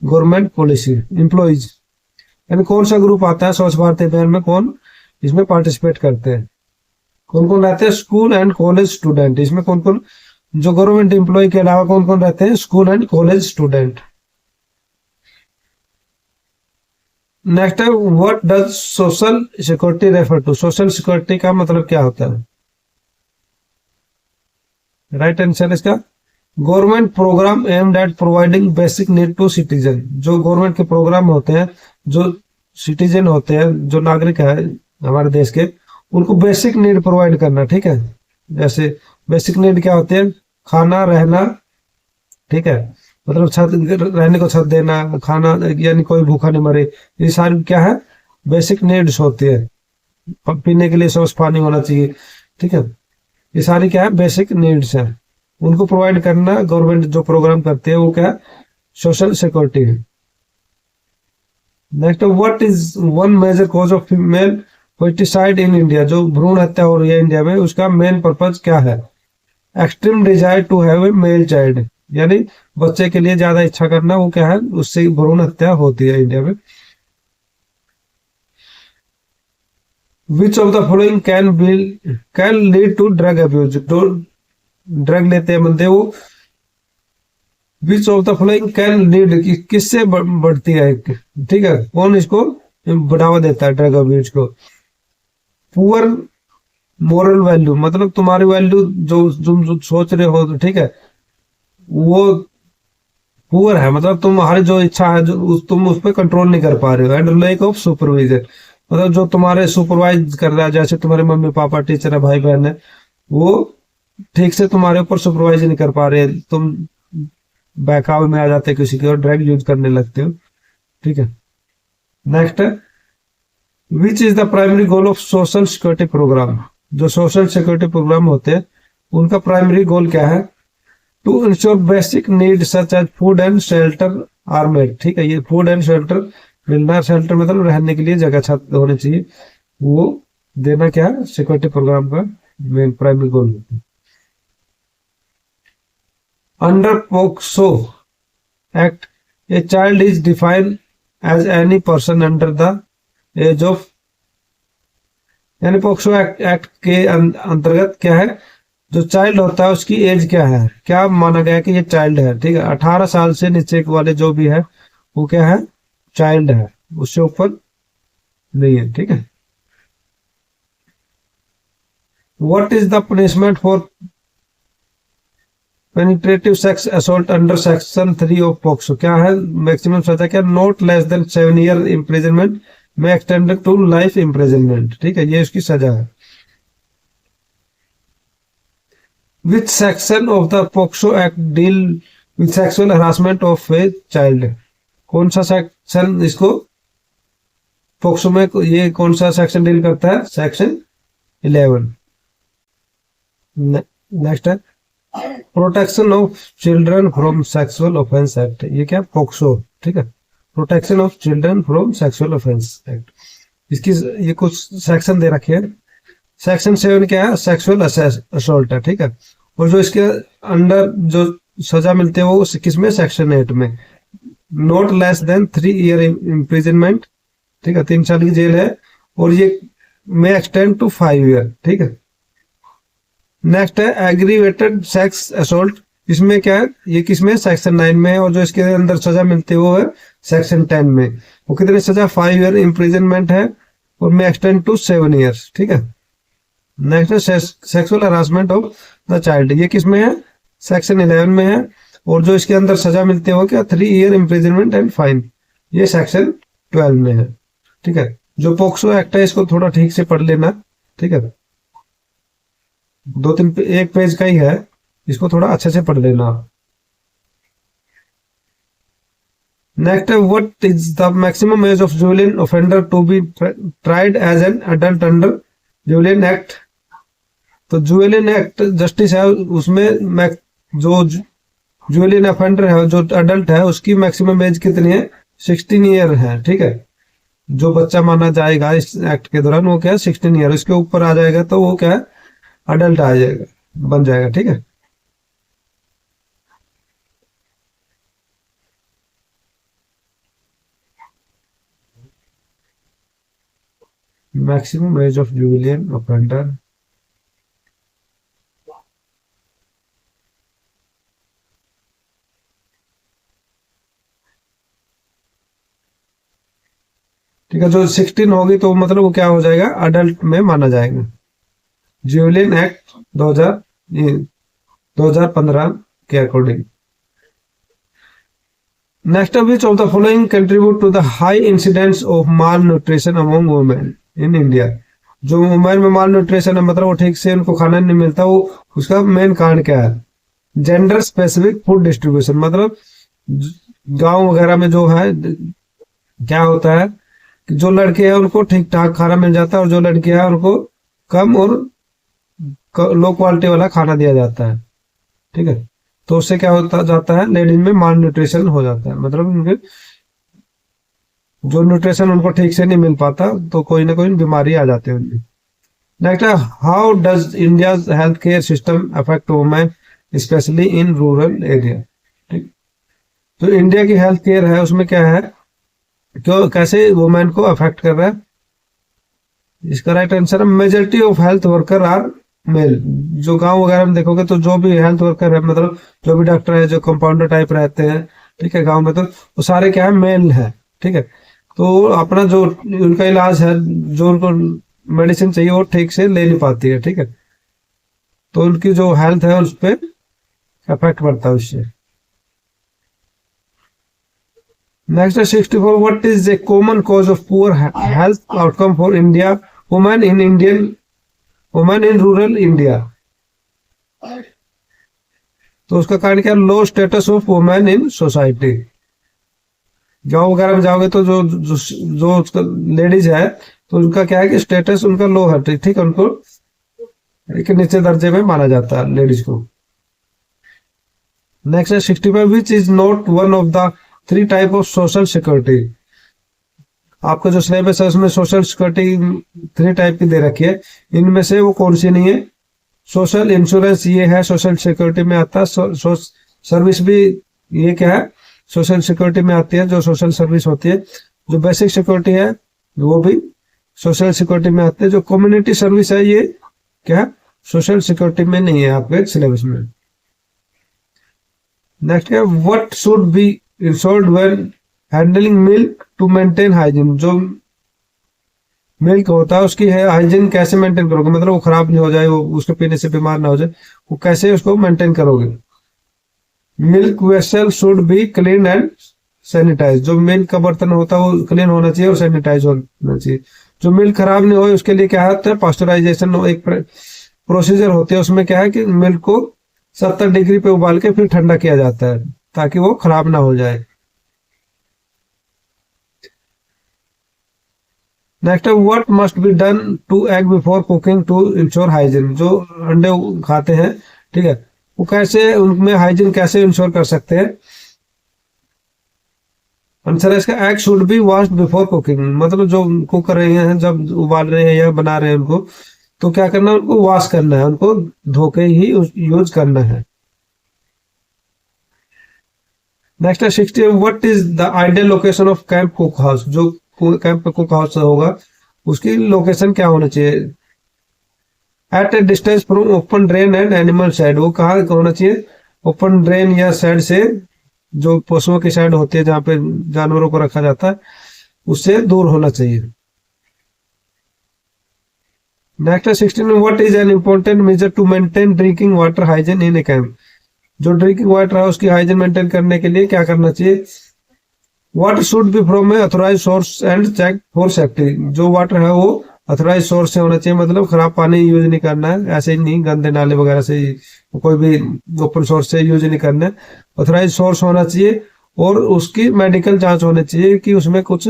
Speaker 1: government policy employees? यानी कौन सा ग्रुप आता है स्वच्छ भारत अभियान में, कौन इसमें पार्टिसिपेट करते हैं? कौन कौन रहते हैं? School and college student. इसमें कौन कौन, जो गवर्नमेंट एम्प्लॉय के अलावा कौन कौन रहते हैं? School and college student. Next है, what does social security refer to? Social security का मतलब क्या होता है? राइट आंसर इसका, government programme aimed at providing basic need to citizen. जो गवर्नमेंट के प्रोग्राम होते हैं, जो सिटीजन होते हैं, जो नागरिक है हमारे देश के, उनको बेसिक नीड प्रोवाइड करना, ठीक है। जैसे बेसिक नीड क्या होते हैं? खाना, रहना, ठीक है, मतलब छत, रहने को छत देना, खाना, यानी कोई भूखा नहीं मरे, ये सारी क्या है? बेसिक नीड्स होती है। पीने के लिए स्वच्छ पानी होना चाहिए, ठीक है। ये सारी क्या है? बेसिक नीड्स है, उनको प्रोवाइड करना। गवर्नमेंट जो प्रोग्राम करती है वो क्या है? सोशल सिक्योरिटी है। Next, what is one major cause of female foeticide in India, जो भ्रूण हत्या हो रही है इंडिया में, उसका मेन पर्पज क्या है? Extreme desire to have a male child, यानी बच्चे के लिए ज्यादा इच्छा करना, वो क्या है, उससे भ्रूण हत्या होती है इंडिया में। Which of the following can lead to drug abuse, जो ड्रग लेते हैं बंदे वो, which of the following can lead, किससे बढ़ती है, ठीक है, कौन इसको बढ़ावा देता है ड्रग अब्यूज को? पुअर मोरल वैल्यू, मतलब तुम्हारी वैल्यू जो तुम सोच रहे हो, ठीक है, वो पुअर है, मतलब तुम्हारी जो इच्छा है, तुम उस पर कंट्रोल नहीं कर पा रहे हो। एंड लैक ऑफ सुपरविजन, मतलब जो तुम्हारे सुपरवाइज कर रहा है, जैसे तुम्हारे मम्मी पापा, टीचर है, भाई बहन है, वो ठीक से तुम्हारे ऊपर सुपरवाइज नहीं कर पा रहे, तुम बहकावे में आ जाते किसी के और ड्रग यूज करने लगते हो, ठीक है। नेक्स्ट है, which is the primary goal of social security program, जो सोशल सिक्योरिटी प्रोग्राम होते हैं उनका प्राइमरी गोल क्या है? To ensure basic need such as food and shelter are made, ठीक है, ये फूड एंड शेल्टर मिलना, शेल्टर मतलब रहने के लिए जगह, छत होनी चाहिए, वो देना क्या है, सिक्योरिटी प्रोग्राम का मेन प्राइमरी गोल होता है। Under POCSO act a child is defined as any person under the age of, यानी पोक्सो एक्ट के अंतर्गत क्या है, जो चाइल्ड होता है उसकी एज क्या है, क्या माना गया कि ये चाइल्ड है, ठीक है, 18 साल से नीचे वाले जो भी है वो क्या है, चाइल्ड है, उससे ऊपर नहीं है, ठीक है। What is the punishment for penetrative sex assault under section 3 of POCSO, क्या है मैक्सिमम सजा, क्या, not less than 7 year imprisonment में एक्सटेंडेड टू लाइफ इम्प्रिजनमेंट, ठीक है, ये उसकी सजा है। Which section of the POCSO Act deal with sexual harassment of a child, कौन सा सेक्शन इसको पोक्सो में, ये कौन सा सेक्शन डील करता है? सेक्शन 11। नेक्स्ट है, protection of children from sexual offence act, ये क्या, पोक्सो, ठीक है, protection of children from sexual offence act, इसकी ये कुछ सेक्शन दे रखे हैं। सेक्शन 7 क्या है, सेक्सुअल असोल्ट है, ठीक है, और जो इसके अंडर जो सजा मिलती है वो किसमें, सेक्शन 8 में, not less than 3 year imprisonment, ठीक है, 3 साल की जेल है, और ये में एक्सटेंड टू 5 ईयर, ठीक है। नेक्स्ट है एग्रीवेटेड सेक्स असोल्ट, इसमें क्या है, ये किसमें, सेक्शन 9 में है, और जो इसके अंदर सजा मिलती है वो है सेक्शन 10 में, वो कितनी सजा, 5 ईयर इम्प्रिजनमेंट है, और में एक्सटेंड टू 7 ईयर्स, ठीक है। नेक्स्ट है sexual harassment of the child, ये किस में है, सेक्शन 11 में है, और जो इसके अंदर सजा मिलती है वो क्या, 3 ईयर इम्प्रिजनमेंट एंड फाइन, ये सेक्शन 12 में है, ठीक है। जो पोक्सो एक्ट है इसको थोड़ा ठीक से पढ़ लेना, ठीक है, 2-3 एक पेज का ही है, इसको थोड़ा अच्छे से पढ़ लेना। नेक्स्ट है, what is the maximum age of juvenile offender to be tried as an adult under juvenile act, तो जुवेनिल एक्ट जस्टिस है उसमें जो जुवेनिल ऑफेंडर है, जो अडल्ट है, उसकी मैक्सिमम एज कितनी है, 16 ईयर है, ठीक है, जो बच्चा माना जाएगा इस एक्ट के दौरान वो क्या है, 16 ईयर, इसके ऊपर आ जाएगा तो वो क्या है, अडल्ट आ जाएगा, बन जाएगा, ठीक है। Maximum age of juvenile offender, ठीक है, जो 16 होगी तो मतलब वो क्या हो जाएगा, अडल्ट में माना जाएगा, जुवेनिल एक्ट 2015 के according. Next, which of the following contribute to the high incidence of malnutrition among women in India, जो वुमेन में माल न्यूट्रिशन है, मतलब वो ठीक से उनको खाना नहीं मिलता, वो उसका मेन कारण क्या है, जेंडर स्पेसिफिक फूड डिस्ट्रीब्यूशन, मतलब गांव वगैरह में जो है क्या होता है, जो लड़के हैं उनको ठीक ठाक खाना मिल जाता है, और जो लड़के हैं उनको कम और लो क्वालिटी वाला खाना दिया जाता है, ठीक है, तो उससे क्या होता जाता है, लेडीज में माल न्यूट्रिशन हो जाता है, मतलब उनके जो न्यूट्रिशन उनको ठीक से नहीं मिल पाता तो कोई ना कोई बीमारी आ जाती है उनमें। नेक्स्ट है, how does India health care system affect women specially in rural area. ठीक, तो इंडिया की हेल्थ केयर है उसमें क्या है, क्यों कैसे वुमेन को अफेक्ट कर रहा है। इसका राइट आंसर है, majority of health worker are male. जो गांव वगैरह में देखोगे तो जो भी हेल्थ वर्कर है, मतलब जो भी डॉक्टर है, जो कंपाउंडर टाइप रहते हैं, ठीक है, गांव में तो वो सारे क्या है, मेल है। ठीक है, तो अपना जो उनका इलाज है, जो उनको मेडिसिन चाहिए वो ठीक से ले नहीं पाती है। ठीक है, तो उनकी जो हेल्थ है उस पर इफेक्ट पड़ता है उससे। नेक्स्ट है 64, what is A common cause of poor health outcome for India women in women in rural India. तो उसका कारण क्या, लो status of women in society. गाँव वगैरह में जाओगे तो जो जो, जो लेडीज है तो उनका क्या है कि स्टेटस उनका लो है। ठीक है, उनको एक नीचे दर्जे में माना जाता है लेडीज को। नेक्स्ट है 65, which is not one of the 3 type of social security. आपका जो सिलेबस है उसमें सोशल सिक्योरिटी 3 टाइप की दे रखी है, इनमें से वो कौन सी नहीं है। सोशल इंश्योरेंस ये है, सोशल सिक्योरिटी में आता है। सर्विस भी ये क्या है, सोशल सिक्योरिटी में आती है, जो सोशल सर्विस होती है। जो बेसिक सिक्योरिटी है वो भी सोशल सिक्योरिटी में आती है। जो कम्युनिटी सर्विस है ये क्या है, सोशल सिक्योरिटी में नहीं है आपके सिलेबस में। नेक्स्ट है, what should be ensured when handling milk to maintain hygiene. जो मिल्क होता है उसकी है हाइजीन कैसे मेंटेन करोगे, मतलब वो खराब नहीं हो जाए, वो उसके पीने से बीमार ना हो जाए, वो कैसे उसको मेंटेन करोगे। Milk vessel should be clean and sanitize. जो मिल्क का बर्तन होता है वो क्लीन होना चाहिए और सैनिटाइज होना चाहिए। जो मिल्क खराब नहीं हो उसके लिए क्या होता है, पास्चराइजेशन एक प्रोसीजर होती है। उसमें क्या है कि मिल्क को 70 डिग्री पे उबाल के फिर ठंडा किया जाता है ताकि वो खराब ना हो जाए। नेक्स्ट है, what must be done to egg before cooking to ensure hygiene. जो अंडे खाते हैं, ठीक है, वो कैसे उनमें हाइजीन कैसे इंश्योर कर सकते हैं। आंसर है इसका, egg should be washed before cooking. मतलब जो कुक कर रहे हैं, जब उबाल रहे हैं या बना रहे हैं उनको, तो क्या करना है, उनको वॉश करना है, उनको धो के ही यूज करना है। नेक्स्ट है 60, what is the ideal location of camp cook house. जो कैंप कुक हाउस होगा उसकी लोकेशन क्या होना चाहिए। At a distance from open drain and animal side. वो कहाँ होना चाहिए, ओपन ड्रेन या साइड से, जो पशुओं की साइड होती है जहाँ पे जानवरों को रखा जाता है, उससे दूर होना चाहिए। Next 16, what is an important measure to maintain drinking water hygiene in a camp. जो ड्रिंकिंग वाटर है उसकी हाइजीन मेंटेन करने के लिए क्या करना चाहिए। Water should be from a authorise source and check for safety. जो वाटर है वो ऑथोराइज सोर्स से होना चाहिए, मतलब खराब पानी यूज नहीं करना है, ऐसे ही नहीं गंदे नाले वगैरह से, कोई भी ओपन सोर्स से यूज नहीं करना है। ऑथोराइज सोर्स होना चाहिए और उसकी मेडिकल जांच होनी चाहिए कि उसमें कुछ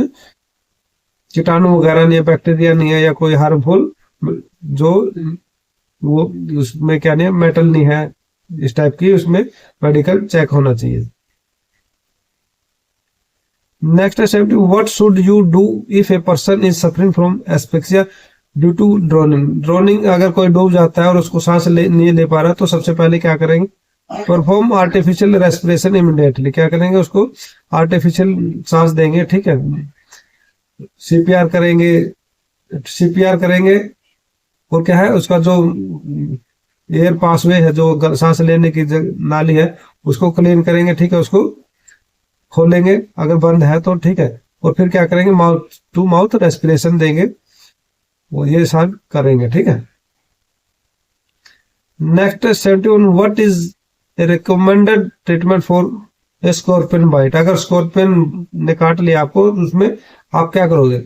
Speaker 1: कीटाणु वगैरह नहीं है, बैक्टीरिया नहीं है, या कोई हार्मफुल जो वो उसमें क्या नहीं है, मेटल नहीं है, इस टाइप की उसमें मेडिकल चेक होना चाहिए। नेक्स्ट है 70, what should you do if a person is suffering from asphyxia due to drowning. Drowning अगर कोई डूब जाता है और उसको सांस नहीं ले पा रहा, तो सबसे पहले क्या करेंगे, परफॉर्म आर्टिफिशियल रेस्पिरेशन इमीडिएटली। क्या करेंगे, उसको आर्टिफिशियल सांस देंगे। ठीक है, सीपीआर करेंगे, सीपीआर करेंगे। और क्या है, उसका जो एयर पासवे है, जो सांस लेने की नाली है, उसको क्लीन करेंगे। ठीक है, उसको खोलेंगे अगर बंद है तो, ठीक है, और फिर क्या करेंगे, माउथ टू माउथ रेस्पिरेशन देंगे, वो ये सब करेंगे। ठीक है। Next 71, what is a recommended treatment for a scorpion bite. अगर स्कॉर्पियन ने काट लिया आपको, उसमें आप क्या करोगे,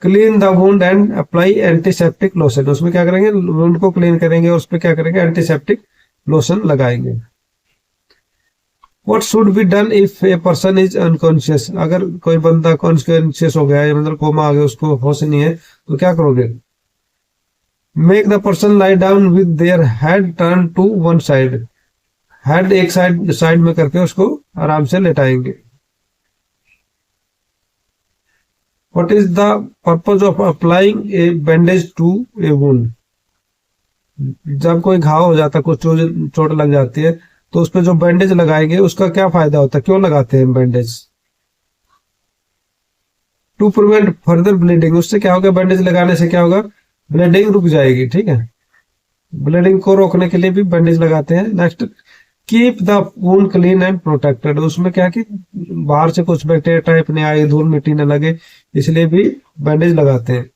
Speaker 1: clean the wound and apply antiseptic lotion. उसमें क्या करेंगे, वुंड को क्लीन करेंगे और उस पर क्या करेंगे, एंटीसेप्टिक लोशन लगाएंगे। What should be done if a person is unconscious। अगर कोई बंदा कॉन्शियस हो गया है, मतलब कोमा आ गया, उसको होश नहीं है, तो क्या करोगे, make the person lie down with their head turn to one side. Head एक साइड में करके उसको आराम से लेटाएंगे। What is the purpose of applying a bandage to a wound? जब कोई घाव हो जाता है, कुछ चोट लग जाती है, तो उस पर जो बैंडेज लगाएंगे उसका क्या फायदा होता है, क्यों लगाते हैं bandage? To prevent further bleeding. उससे क्या होगा, बैंडेज लगाने से क्या होगा, ब्लीडिंग रुक जाएगी, ठीक है। ब्लीडिंग को रोकने के लिए भी बैंडेज लगाते हैं। Next, keep the wound clean and protected. उसमें क्या कि बाहर से कुछ बैक्टीरिया टाइप नहीं आए, धूल मिट्टी न लगे, इसलिए भी बैंडेज लगाते हैं।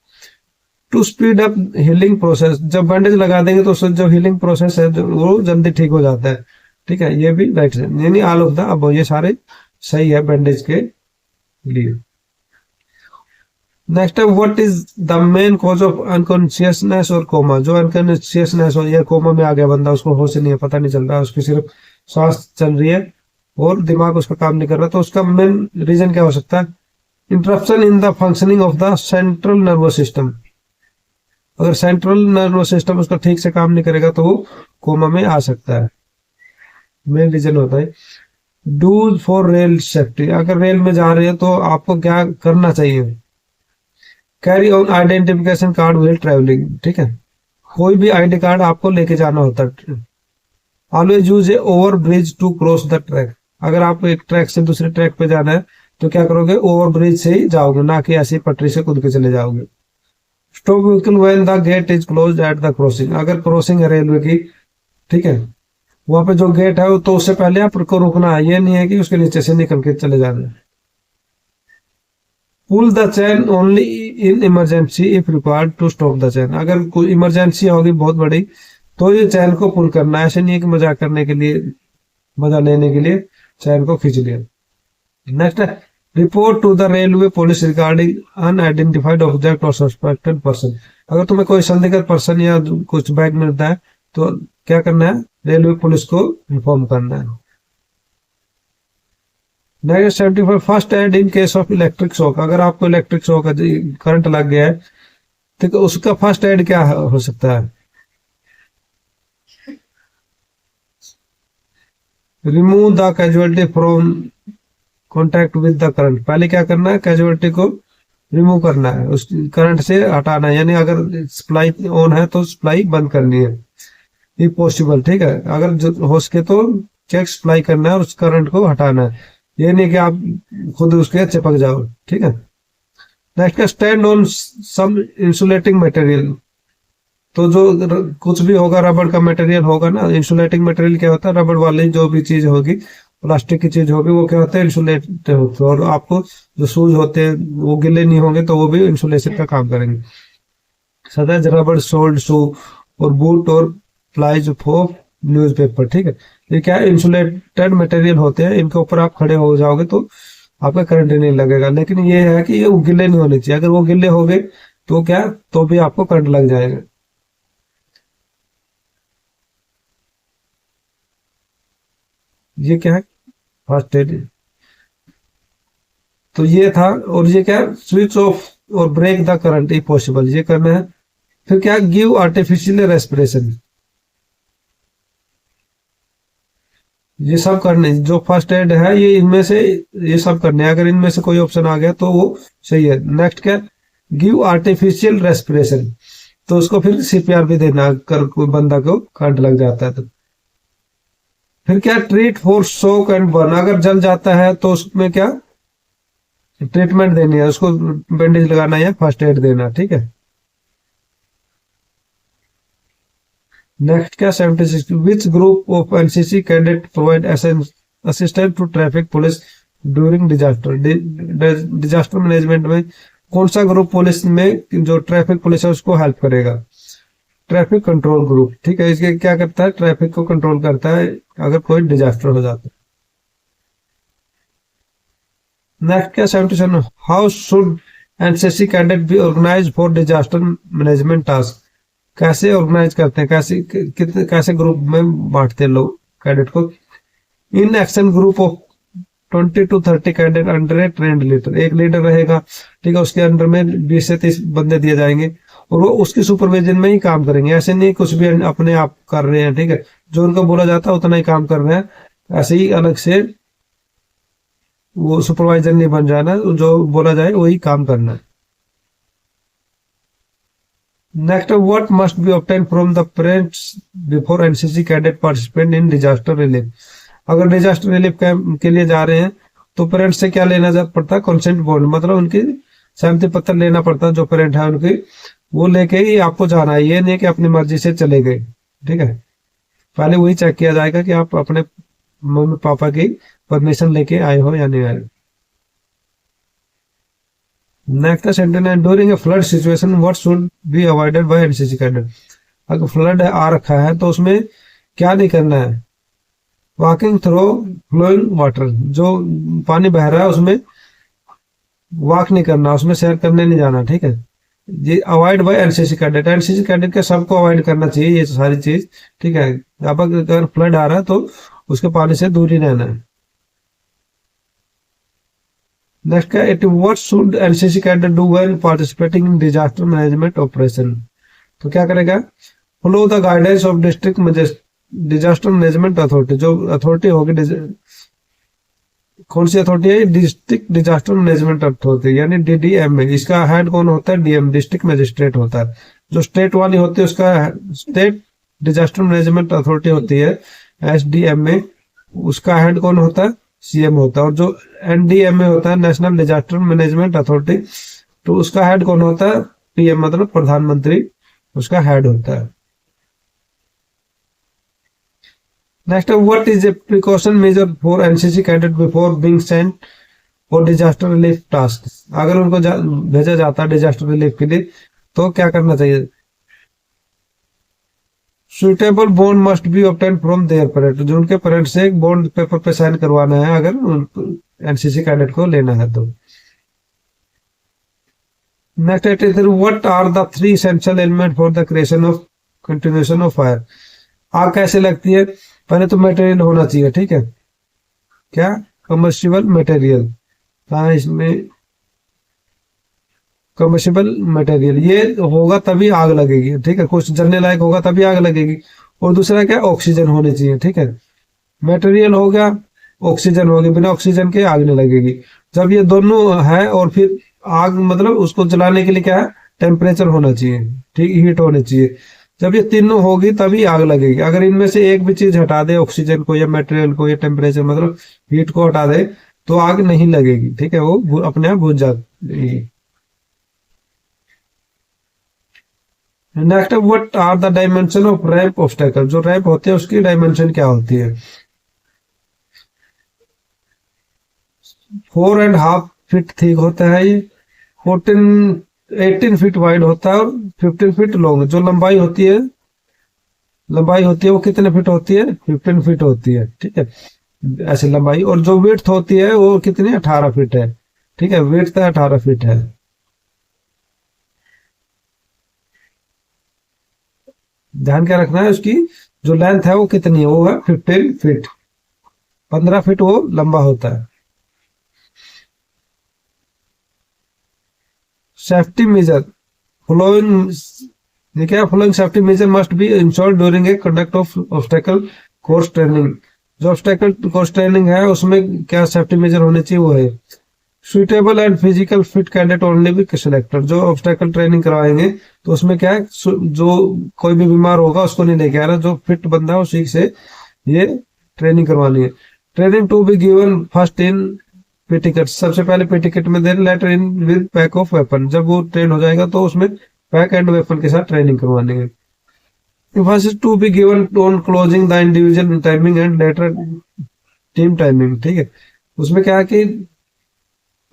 Speaker 1: To speed up healing process. जब बैंडेज लगा देंगे तो उससे जो हीलिंग प्रोसेस है वो जल्दी ठीक हो जाता है, ठीक है। ये भी राइट है, यानी ऑल ऑफ द अब ये सारे सही है बैंडेज के लिए। नेक्स्ट है, what is the main cause of unconsciousness और कोमा? जो अनकॉन्शियसनेस हो या कोमा में आ गया बंदा, उसको होश नहीं है, पता नहीं चल रहा, उसकी सिर्फ सांस चल रही है और दिमाग उसका काम नहीं कर रहा, तो उसका मेन रीजन क्या हो सकता है? Interruption in the functioning of the central nervous system. अगर सेंट्रल नर्वस सिस्टम उसका ठीक से काम नहीं करेगा तो वो कोमा में आ सकता है, मेन रीजन होता है। Dos for rail safety. अगर रेल में जा रहे हैं तो आपको क्या करना चाहिए? Carry on identification card while travelling, ठीक है। कोई भी आईडी कार्ड आपको लेके जाना होता है। Always use a over bridge to cross the track. अगर आप एक ट्रैक से दूसरे ट्रैक पे जाना है तो क्या करोगे, ओवर ब्रिज से ही जाओगे, ना कि ऐसी पटरी से कूद के चले जाओगे। Stop vehicle when the gate is closed at the crossing. अगर क्रॉसिंग है रेलवे की, ठीक है, वहां पे जो गेट है तो उससे पहले आपको रुकना है, ये नहीं है कि उसके नीचे से निकल के चले जाना है। Pull the chain only in emergency if required to stop the chain. अगर कोई इमरजेंसी होगी बहुत बड़ी तो ये चैन को पुल करना है, ऐसे नहीं है कि मजाक करने के लिए, मजा लेने के लिए चैन को खींच लिया। नेक्स्ट है, report to the railway police regarding unidentified object or suspected person. अगर तुम्हें कोई संदिग्ध पर्सन या कुछ बैग मिलता है तो क्या करना है, रेलवे पुलिस को इन्फॉर्म करना है। Next 75, first aid in case of electric shock. अगर आपको इलेक्ट्रिक शॉक करंट लग गया है तो उसका फर्स्ट एड क्या हो सकता है? Remove the casualty from contact with the current. पहले क्या करना है, कैजुअलिटी को रिमूव करना है, उस करंट से हटाना है, यानी अगर सप्लाई ऑन है तो सप्लाई बंद करनी है, ये पॉसिबल, ठीक है। अगर हो सके तो चेक सप्लाई करना है और उस करंट को हटाना है, ये नहीं कि आप खुद उसके चिपक जाओ, ठीक है। नेक्स्ट का, stand on some insulating material. तो जो कुछ भी होगा, रबड़ का मटेरियल होगा ना, इंसुलेटिंग मटेरियल क्या होता है, रबड़ वाली जो भी चीज होगी, प्लास्टिक की चीज होगी, वो क्या होता है, इंसुलेट होते हैं। और आपको जो शूज होते हैं वो गिले नहीं होंगे तो वो भी इंसुलेशन का काम करेंगे। सदैव रबड़ सोल्ड शू और बूट और प्लाइज फॉर न्यूज़पेपर, ठीक है। ये क्या है, इंसुलेटेड मटेरियल होते हैं, इनके ऊपर आप खड़े हो जाओगे तो आपका करंट नहीं लगेगा, लेकिन ये है कि ये गिले नहीं होने चाहिए। अगर वो गिले हो गए तो क्या, तो भी आपको करंट लग जाएगा। ये क्या है, फर्स्ट एड। तो ये था, और ये क्या, स्विच ऑफ और break the current if possible, ये करना है। फिर क्या, गिव आर्टिफिशियल रेस्पिरेशन। ये सब करने, जो फर्स्ट एड है ये इनमें से, ये सब करने, अगर इनमें से कोई ऑप्शन आ गया तो वो सही है। नेक्स्ट क्या, गिव आर्टिफिशियल रेस्पिरेशन। तो उसको फिर सीपीआर भी देना अगर कोई बंदा को करंट लग जाता है तो। फिर क्या, treat for shock and burn. अगर जल जाता है तो उसमें क्या, ट्रीटमेंट देनी है, उसको बैंडेज लगाना है, फर्स्ट एड देना, ठीक है। नेक्स्ट क्या, 76, which group of NCC cadet provide assistance to traffic police during disaster. Disaster management में कौन सा ग्रुप पुलिस में, जो ट्रैफिक पुलिस है उसको हेल्प करेगा? ट्रैफिक कंट्रोल ग्रुप, ठीक है। इसके क्या करता है, ट्रैफिक को कंट्रोल करता है अगर कोई डिजास्टर हो जाता है। नेक्स्ट क्या, 77, how should NCC cadet be organise for disaster management task. कैसे ऑर्गेनाइज करते हैं, कैसे कितने कैसे ग्रुप में बांटते हैं लोग कैडेट को? In action group of 20 to 30 cadet under A trend leader. एक लीडर रहेगा, ठीक है, उसके अंडर में 20 से 30 बंदे दिए जाएंगे और वो उसकी सुपरविजन में ही काम करेंगे। ऐसे नहीं कुछ भी अपने आप कर रहे हैं, ठीक है, जो उनको बोला जाता है उतना ही काम कर रहे हैं, ऐसे ही अलग से वो सुपरवाइजर नहीं बन जाना, जो बोला जाए वही काम करना है। Next, what must B obtain from the parents before NCC cadet participate in disaster relief. अगर डिजास्टर रिलीफ कैंप के लिए जा रहे हैं तो पेरेंट्स से क्या लेना पड़ता है? कंसेंट बॉन्ड, मतलब उनकी सहमति पत्र लेना पड़ता है। जो पेरेंट है उनकी, वो लेके ही आपको जाना है, ये नहीं कि अपनी मर्जी से चले गए। ठीक है, पहले वही चेक किया जाएगा कि आप अपने मम्मी पापा की परमिशन लेके आए हो या नहीं आए। नेक्स्ट सेंटेंस है, during a flood situation what should be avoided by NCC cadet. अगर फ्लड आ रखा है तो उसमें क्या नहीं करना है? वॉकिंग थ्रू फ्लोइंग वाटर, जो पानी बह रहा है उसमें वॉक नहीं करना, उसमें सैर करने नहीं जाना। ठीक है, ये avoid by NCC cadet. NCC cadet के सबको अवॉइड करना चाहिए ये सारी चीज। ठीक है, अब अगर फ्लड आ रहा है तो उसके पानी से दूर ही रहना है। नेक्स्ट क्या, it what should NCC cadet do when participating in disaster management operation. तो क्या करेगा? Follow the guidance of district disaster management authority. जो अथॉरिटी होगी, कौन सी अथॉरिटी है? डिस्ट्रिक्ट डिजास्टर मैनेजमेंट अथॉरिटी यानी डीडीएमए। इसका हेड कौन होता है? डीएम, डिस्ट्रिक्ट मजिस्ट्रेट होता है। जो स्टेट वाली होती है उसका स्टेट डिजास्टर मैनेजमेंट अथॉरिटी होती है, एसडीएमए, उसका हेड कौन होता है? सीएम होता है। और जो एनडीएमए होता है, नेशनल डिजास्टर मैनेजमेंट अथॉरिटी, तो उसका हेड कौन होता है? पीएम, मतलब प्रधानमंत्री उसका हेड होता है। Next, what is a precaution measure for NCC cadet before being sent for disaster relief task. अगर उनको भेजा जाता है डिजास्टर रिलीफ के लिए तो क्या करना चाहिए? Suitable bond must be obtain from there parent. जो उनके पेरेंट से एक बॉन्ड पेपर पे साइन करवाना है अगर एनसीसी कैडेट को लेना है तो। Next it is, what are the three essential element for the creation of continuation of fire. आग कैसे लगती है? पहले तो मटेरियल होना चाहिए। ठीक है, क्या? Combustible material. हाँ, इसमें कम्बस्टिबल मटेरियल ये होगा तभी आग लगेगी। ठीक है, कुछ जलने लायक होगा तभी आग लगेगी। और दूसरा क्या? ऑक्सीजन होनी चाहिए। ठीक है, मटेरियल हो गया, ऑक्सीजन होगी, बिना ऑक्सीजन के आग नहीं लगेगी। जब ये दोनों है और फिर आग, मतलब उसको जलाने के लिए क्या है? टेम्परेचर होना चाहिए, ठीक, हीट होनी चाहिए। जब ये तीनों होगी तभी आग लगेगी। अगर इनमें से एक भी चीज हटा दे, ऑक्सीजन को या मटेरियल को या टेम्परेचर मतलब हीट को हटा दे, तो आग नहीं लगेगी। ठीक है, वो अपने आप बुझ जाएगी। Next, what are the dimension of ramp obstacle. जो रैंप होते हैं उसकी डायमेंशन क्या होती है? 4.5 फीट थिक होता है ये, 18 फीट वाइड होता है और 15 फीट लॉन्ग। जो लंबाई होती है वो कितने फीट होती है? 15 फीट होती है। ठीक है, ऐसे लंबाई। और जो विड्थ होती है वो कितनी? 18 फीट है। ठीक है, विड्थ 18 फीट है। ध्यान क्या रखना है, उसकी जो लेंथ है वो कितनी है? वो है 15 फीट। 15 फीट वो लंबा होता है। सेफ्टी मेजर फॉलोइंग, ये क्या? Following safety major must be insured during a conduct of obstacle course training. जो ऑब्स्टेकल कोर्स ट्रेनिंग है उसमें क्या सेफ्टी मेजर होने चाहिए? वो है suitable and physical fit candidate only be selected. जो ऑब्स्टेकल ट्रेनिंग करवाएंगे तो उसमें क्या है? जो कोई भी बीमार होगा उसको नहीं लेके आ रहा, जो फिट बंदा है उसी से ये ट्रेनिंग करवानी है। Training to be given first in PT kit. सबसे पहले पेटिकट में, then later in with pack of weapon. जब वो ट्रेन हो जाएगा तो उसमें पैक एंड वेपन के साथ ट्रेनिंग करवानी है। First to be given on closing the individual timing and later team timing. ठीक है, उसमें क्या है कि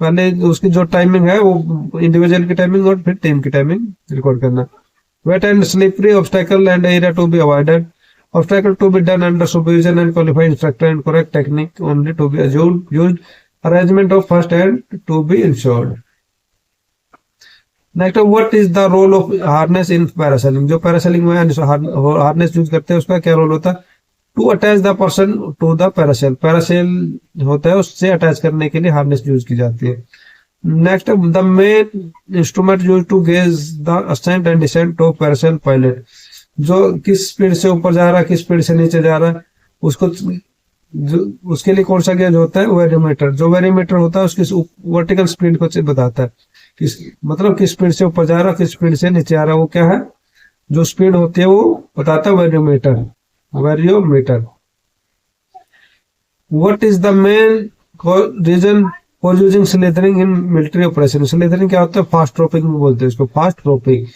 Speaker 1: पहले उसकी जो टाइमिंग है वो इंडिविजुअल की टाइमिंग और फिर टीम की टाइमिंग रिकॉर्ड करना। Wet and slippery obstacle and area to be avoided. Obstacle to be done under supervision and qualified instructor and correct technique only to be used. Arrangement of first aid to be ensured. Next, what is the role of harness in parasailing. जो parasailing में harness use करते हैं उसका क्या role होता है? To attach the person to the parasail. Parasail होता है उससे अटैच करने के लिए हार्नेस यूज की जाती है। Next, the main instrument use to gauge the ascent and descent of parasail pilot. जो किस स्पीड से ऊपर जा रहा है, किस स्पीड से नीचे जा रहा है, उसको जो उसके लिए कौन सा गेज होता है, वेरियोमीटर। जो वेरियोमीटर होता है उसकी वर्टिकल स्पीड को बताता है, किस मतलब किस स्पीड से ऊपर जा रहा है, किस स्पीड से नीचे आ रहा है, वो क्या है, जो स्पीड होती है वो बताता है variometer. Variometer. What is the main reason for using slithering in military operation. Slithering क्या होता है, फास्ट ड्रॉपिंग बोलते हैं इसको, फास्ट ड्रॉपिंग।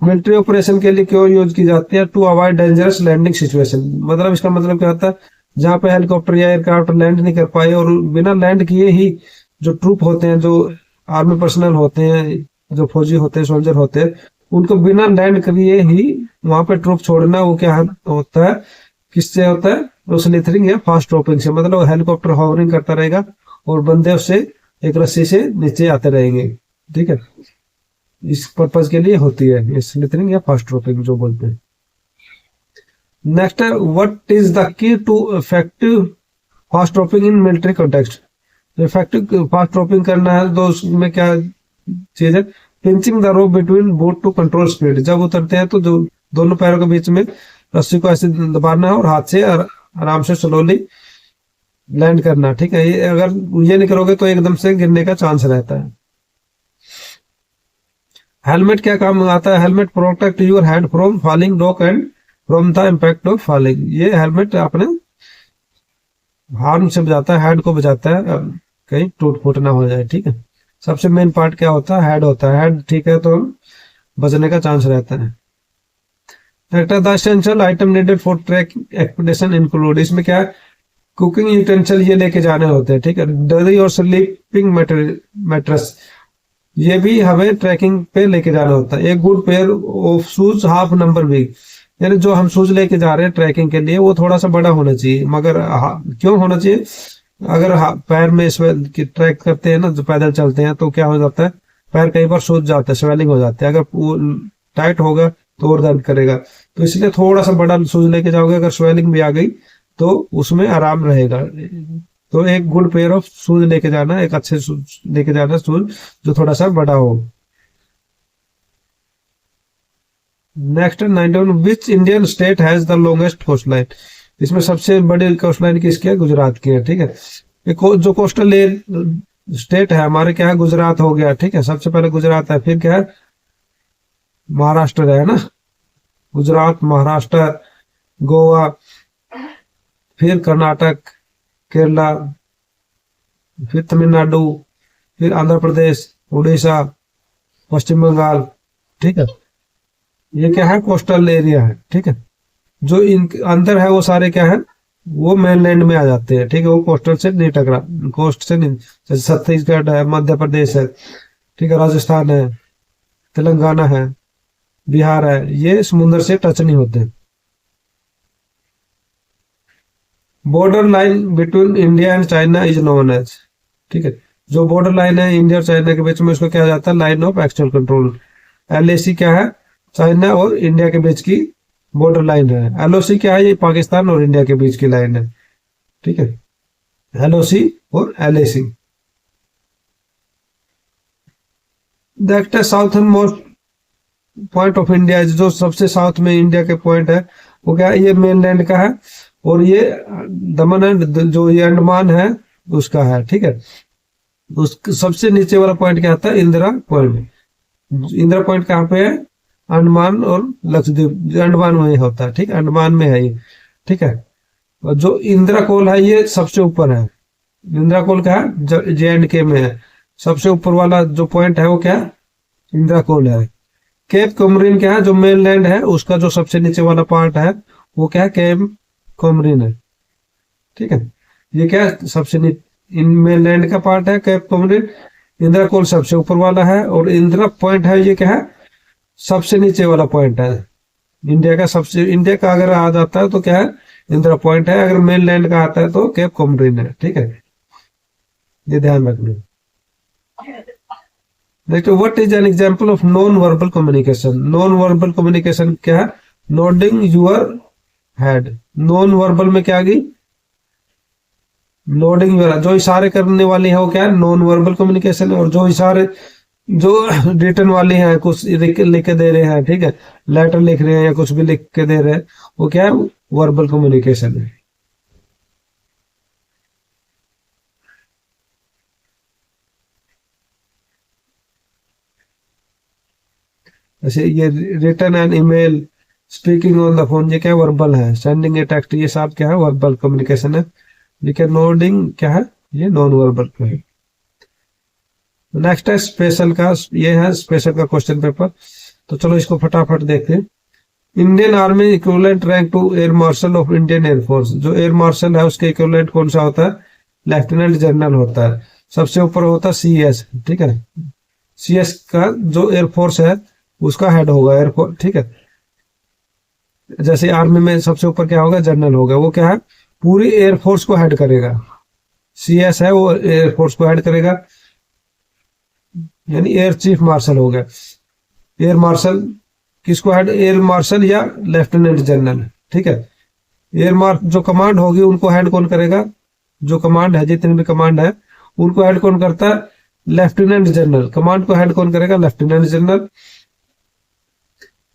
Speaker 1: मिलिट्री ऑपरेशन के लिए क्यों यूज की जाती है, to avoid dangerous landing situation. मतलब इसका मतलब क्या होता है, जहाँ पे हेलीकॉप्टर या एयरक्राफ्ट लैंड नहीं कर पाए और बिना लैंड किए ही जो ट्रूप होते हैं, जो आर्मी पर्सनल होते हैं, जो फौजी होते हैं, सोल्जर होते हैं, उनको बिना लैंड किए ही वहां पे ट्रूप छोड़ना, वो क्या होता है, किससे होता है, तो स्लिथरिंग या फास्ट ड्रॉपिंग से। मतलब हेलीकॉप्टर हॉवरिंग करता रहेगा और बंदे उससे एक रस्सी से नीचे आते रहेंगे, ठीक है। इस पर्पज के लिए होती है ये स्लिथरिंग या फास्ट ड्रॉपिंग जो बोलते हैं। नेक्स्ट है, what is the key to effective fast dropping in military context. Effective fast dropping करना है तो उसमें क्या चीज है, pinching the rope between boat to control speed. जब उतरते हैं तो जो दोनों पैरों के बीच में रस्सी को ऐसे दबाना है और हाथ से आराम से स्लोली लैंड करना, ठीक है। ये अगर ये नहीं करोगे तो एकदम से गिरने का चांस रहता है। हेलमेट क्या काम आता है, helmet protect your head from falling rock and from the impact of falling. ये हेलमेट अपने हार्म से बचाता है, हेड को बचाता है, कहीं टूट फूट ना हो जाए, ठीक है। सबसे मेन पार्ट क्या होता है, हेड होता है। हेड ठीक है तो बचने का चांस रहता है। The essential item needed for track expedition include. इसमें क्या है, कुकिंग यूटेंसिल ये लेके जाने होते हैं, ठीक है। डरी और स्लीपिंग मैट्रेस ये भी हमें ट्रैकिंग पे लेके जाना होता है। एक good pair of shoes half number big, यानी जो हम शूज लेके जा रहे हैं ट्रैकिंग के लिए वो थोड़ा सा बड़ा होना चाहिए। मगर क्यों होना चाहिए, अगर पैर में की ट्रैक करते हैं ना, जो पैदल चलते हैं, तो क्या हो जाता है, पैर कई बार सूज जाता है, स्वेलिंग हो जाती है। अगर वो टाइट होगा तो और दर्द करेगा, तो इसलिए थोड़ा सा बड़ा शूज लेके जाओगे, अगर स्वेलिंग भी आ गई तो उसमें आराम रहेगा। तो एक गुड पेयर ऑफ शूज लेके जाना, एक अच्छे शूज लेके जाना, शूज जो थोड़ा सा बड़ा हो। Next 91, which Indian state has the longest coast line. इसमें सबसे बड़ी कोस्ट लाइन किसकी है, गुजरात की है, ठीक है। जो कोस्टल स्टेट है हमारे क्या है, गुजरात हो गया, ठीक है। सबसे पहले गुजरात है, फिर क्या है, महाराष्ट्र है ना, गुजरात, महाराष्ट्र, गोवा, फिर कर्नाटक, केरला, फिर तमिलनाडु, फिर आंध्र प्रदेश, उड़ीसा, पश्चिम बंगाल, ठीक है। ये क्या है, कोस्टल एरिया है, ठीक है। जो इन अंदर है वो सारे क्या है, वो मेनलैंड में आ जाते हैं, ठीक है। वो कोस्टल से नहीं टकरा, कोस्ट से नहीं। जैसे छत्तीसगढ़ है, मध्य प्रदेश है, ठीक है, राजस्थान है, तेलंगाना है, बिहार है, ये समुद्र से टच नहीं होते। Border line between India and China is known as, ठीक है। जो बॉर्डर लाइन है इंडिया और चाइना के बीच में, उसको क्या जाता है, line of actual control. LAC क्या है, चाइना और इंडिया के बीच की बॉर्डर लाइन है। LOC क्या है, ये पाकिस्तान और इंडिया के बीच की लाइन है, ठीक है। LOC और LAC। देखते हैं southern most point of India, जो सबसे साउथ में इंडिया के पॉइंट है वो क्या है, ये मेनलैंड का है, और ये दमन एंड जो ये अंडमान है उसका है, ठीक है। उस सबसे नीचे वाला पॉइंट क्या आता है, इंदिरा पॉइंट। इंदिरा पॉइंट कहाँ पे है, अंडमान और लक्षद्वीप, अंडमान में होता है, ठीक है, अंडमान में है ये, ठीक है। और जो इंदिरा कोल है ये सबसे ऊपर है। इंदिरा कोल क्या है, JNK में है। सबसे ऊपर वाला जो पॉइंट है वो क्या है, इंदिरा कोल है। केप कोमरिन क्या है, जो मेनलैंड है उसका जो सबसे नीचे वाला पार्ट है वो क्या है, केप कोमरिन है, ठीक है। ये क्या है, सबसे इन मेनलैंड का पार्ट है केप कोमरिन। इंदिरा कोल सबसे ऊपर वाला है, और इंदिरा पॉइंट है ये क्या है, सबसे नीचे वाला पॉइंट है। इंडिया का अगर आ जाता है तो क्या है, इंदिरा पॉइंट है। अगर मेनलैंड का आता है तो केप कोमरिन है, ठीक है। ये ध्यान रखना। देखो, what is an example of non verbal communication. Non verbal communication क्या है, nodding your head. Non verbal में क्या आ गई, नोडिंग यूर, जो इशारे करने वाली है वो क्या है, नॉन वर्बल कम्युनिकेशन। और जो इशारे जो रिटर्न वाली है, कुछ लिख के दे रहे हैं, ठीक है, लेटर लिख रहे हैं या कुछ भी लिख के दे रहे हैं, वो क्या है, वर्बल कम्युनिकेशन है। जैसे ये return an email, speaking on the phone, ये क्या वर्बल है, सेंडिंग ए टेक्स्ट ये सब क्या है वर्बल कम्युनिकेशन है। ये क्या नोडिंग क्या है, ये नॉन वर्बल है। नेक्स्ट है स्पेशल का, ये है स्पेशल का क्वेश्चन पेपर। तो चलो इसको फटाफट देखते हैं। Indian army equivalent rank to air marshal of Indian air force, जो एयर मार्शल है उसके इक्विवेलेंट कौन सा होता है, लेफ्टिनेंट जनरल होता है। सबसे ऊपर होता है CS, ठीक है, CS का जो एयरफोर्स है उसका हेड होगा एयरफोर्स, ठीक है। जैसे आर्मी में सबसे ऊपर क्या होगा, जनरल होगा, वो क्या है पूरी एयरफोर्स को हेड करेगा। CS है वो एयरफोर्स को हेड करेगा, यानी एयर चीफ मार्शल हो गया। एयर मार्शल किसको हेड, एयर मार्शल या लेफ्टिनेंट जनरल, ठीक है। जो कमांड होगी उनको हेड कौन करेगा, जो कमांड है जितनी भी कमांड है उनको हेड कौन करता है, लेफ्टिनेंट जनरल। कमांड को हेड कौन करेगा, लेफ्टिनेंट जनरल।